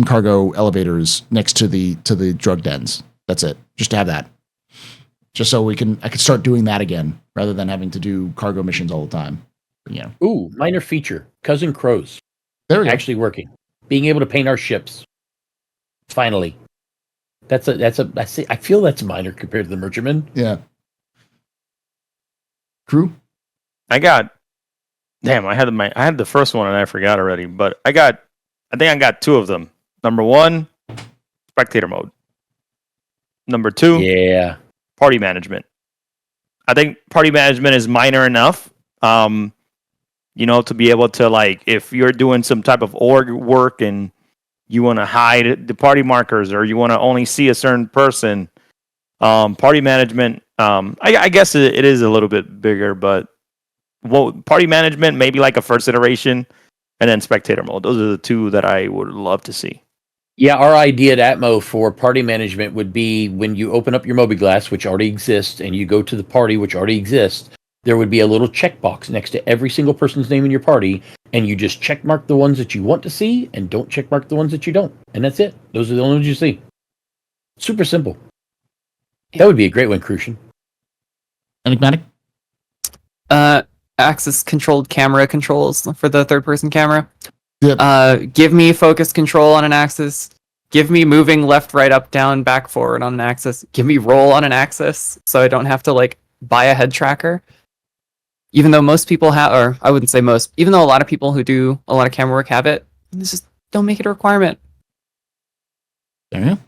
cargo elevators next to the drug dens. That's it. Just to have that. Just so I could start doing that again, rather than having to do cargo missions all the time. Ooh, minor feature. Cousin Crows. There we go. Actually working. Being able to paint our ships. Finally. I feel that's minor compared to the Merchantman. Yeah. Crew? I had the first one and I forgot already, but I think I got two of them. Number 1, spectator mode. Number 2, party management. I think party management is minor enough, to be able to, like, if you're doing some type of org work and you want to hide the party markers, or you want to only see a certain person, party management, I guess it is a little bit bigger, but party management, maybe like a first iteration, and then spectator mode. Those are the two that I would love to see. Yeah, our idea at Atmo for party management would be when you open up your Mobiglass, which already exists, and you go to the party, which already exists, there would be a little checkbox next to every single person's name in your party, and you just check mark the ones that you want to see, and don't check mark the ones that you don't. And that's it. Those are the only ones you see. Super simple. That would be a great one, Crucian. Enigmatic? Axis controlled camera controls for the third person camera. Yep. Give me focus control on an axis. Give me moving left, right, up, down, back, forward on an axis. Give me roll on an axis, so I don't have to buy a head tracker. Even though most people have, or I wouldn't say most, even though a lot of people who do a lot of camera work have it, just don't make it a requirement. There you go.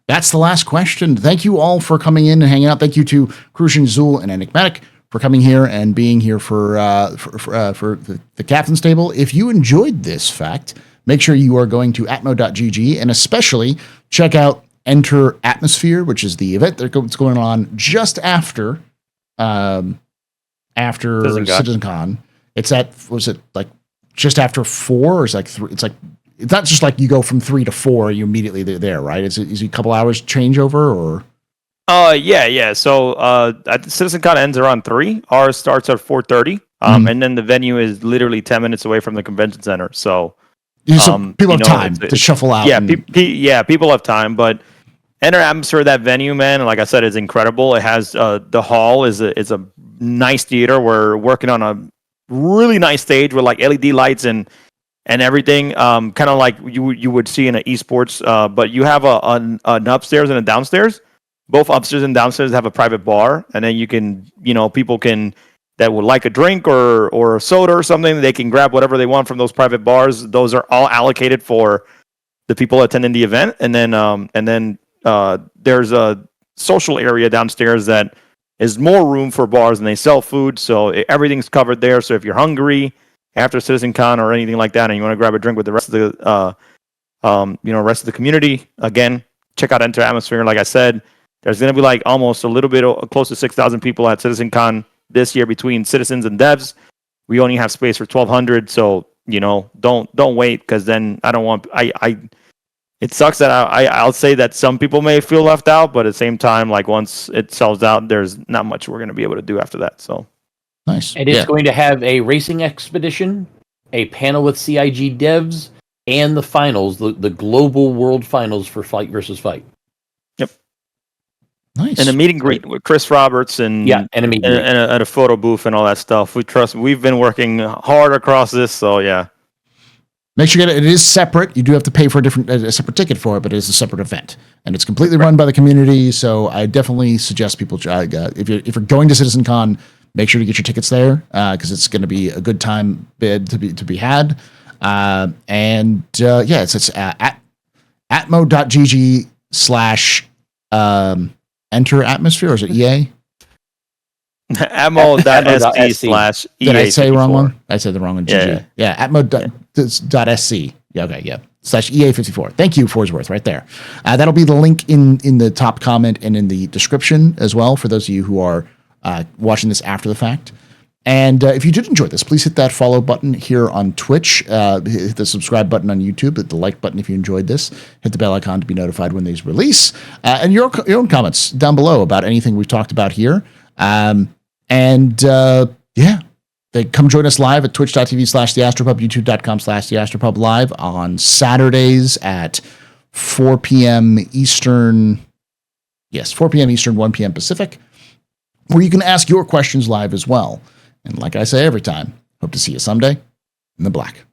That's the last question. Thank you all for coming in and hanging out. Thank you to Crucian, Zool, and Enigmatic for coming here and being here for the captain's table. If you enjoyed this fact, make sure you are going to atmo.gg and especially check out Enter Atmosphere, which is the event that's going on just after CitizenCon. It's at, was it like just after 4 or is it like 3? It's like, it's not just like you go from 3 to 4, you immediately there, right? Is it a couple hours changeover or? Yeah. So CitizenCon ends around 3. Ours starts at 4:30. And then the venue is literally 10 minutes away from the convention center. So people have time to shuffle out. Yeah, people have time, but Enter Atmosphere, that venue, man, like I said, is incredible. It has the hall is a nice theater. We're working on a really nice stage with like LED lights and everything, kind of like you would see in an esports. But you have an upstairs and a downstairs. Both upstairs and downstairs have a private bar, and then you can, people can that would like a drink or a soda or something. They can grab whatever they want from those private bars. Those are all allocated for the people attending the event, and then there's a social area downstairs that is more room for bars, and they sell food, so everything's covered there. So if you're hungry after CitizenCon or anything like that, and you want to grab a drink with the rest of the rest of the community, again, check out Enter Atmosphere. Like I said, there's going to be like almost a little bit close to 6,000 people at CitizenCon this year between citizens and devs. We only have space for 1,200, so don't wait, because then I don't want it sucks that I'll say that some people may feel left out, but at the same time, like once it sells out, there's not much we're going to be able to do after that. So nice. And it's going to have a racing expedition, a panel with CIG devs, and the finals, the global world finals for Fight versus Fight. Yep. Nice. And a meet and greet with Chris Roberts and and a meet and greet. And a photo booth and all that stuff. We've been working hard across this, so yeah. Make sure you get it. It is separate. You do have to pay for a separate ticket for it, but it is a separate event, and it's completely run by the community. So I definitely suggest people if you're going to CitizenCon, make sure to get your tickets there because it's going to be a good time bid to be had. It's at atmo.gg/enter atmosphere, or is it EA? atmo.sc/EA. Did I say wrong one? I said the wrong one. GG. Yeah. atmo.sc. Yeah. Okay. Yeah. /EA54. Thank you, Forsworth, right there. That'll be the link in the top comment and in the description as well for those of you who are watching this after the fact. And if you did enjoy this, please hit that follow button here on Twitch. Hit the subscribe button on YouTube. Hit the like button if you enjoyed this. Hit the bell icon to be notified when these release. And your own comments down below about anything we've talked about here. They come join us live at twitch.tv/TheAstroPub, youtube.com/TheAstroPubLive on Saturdays at 4 p.m. Eastern. Yes, 4 p.m. Eastern, 1 p.m. Pacific, where you can ask your questions live as well. And like I say every time, hope to see you someday in the black.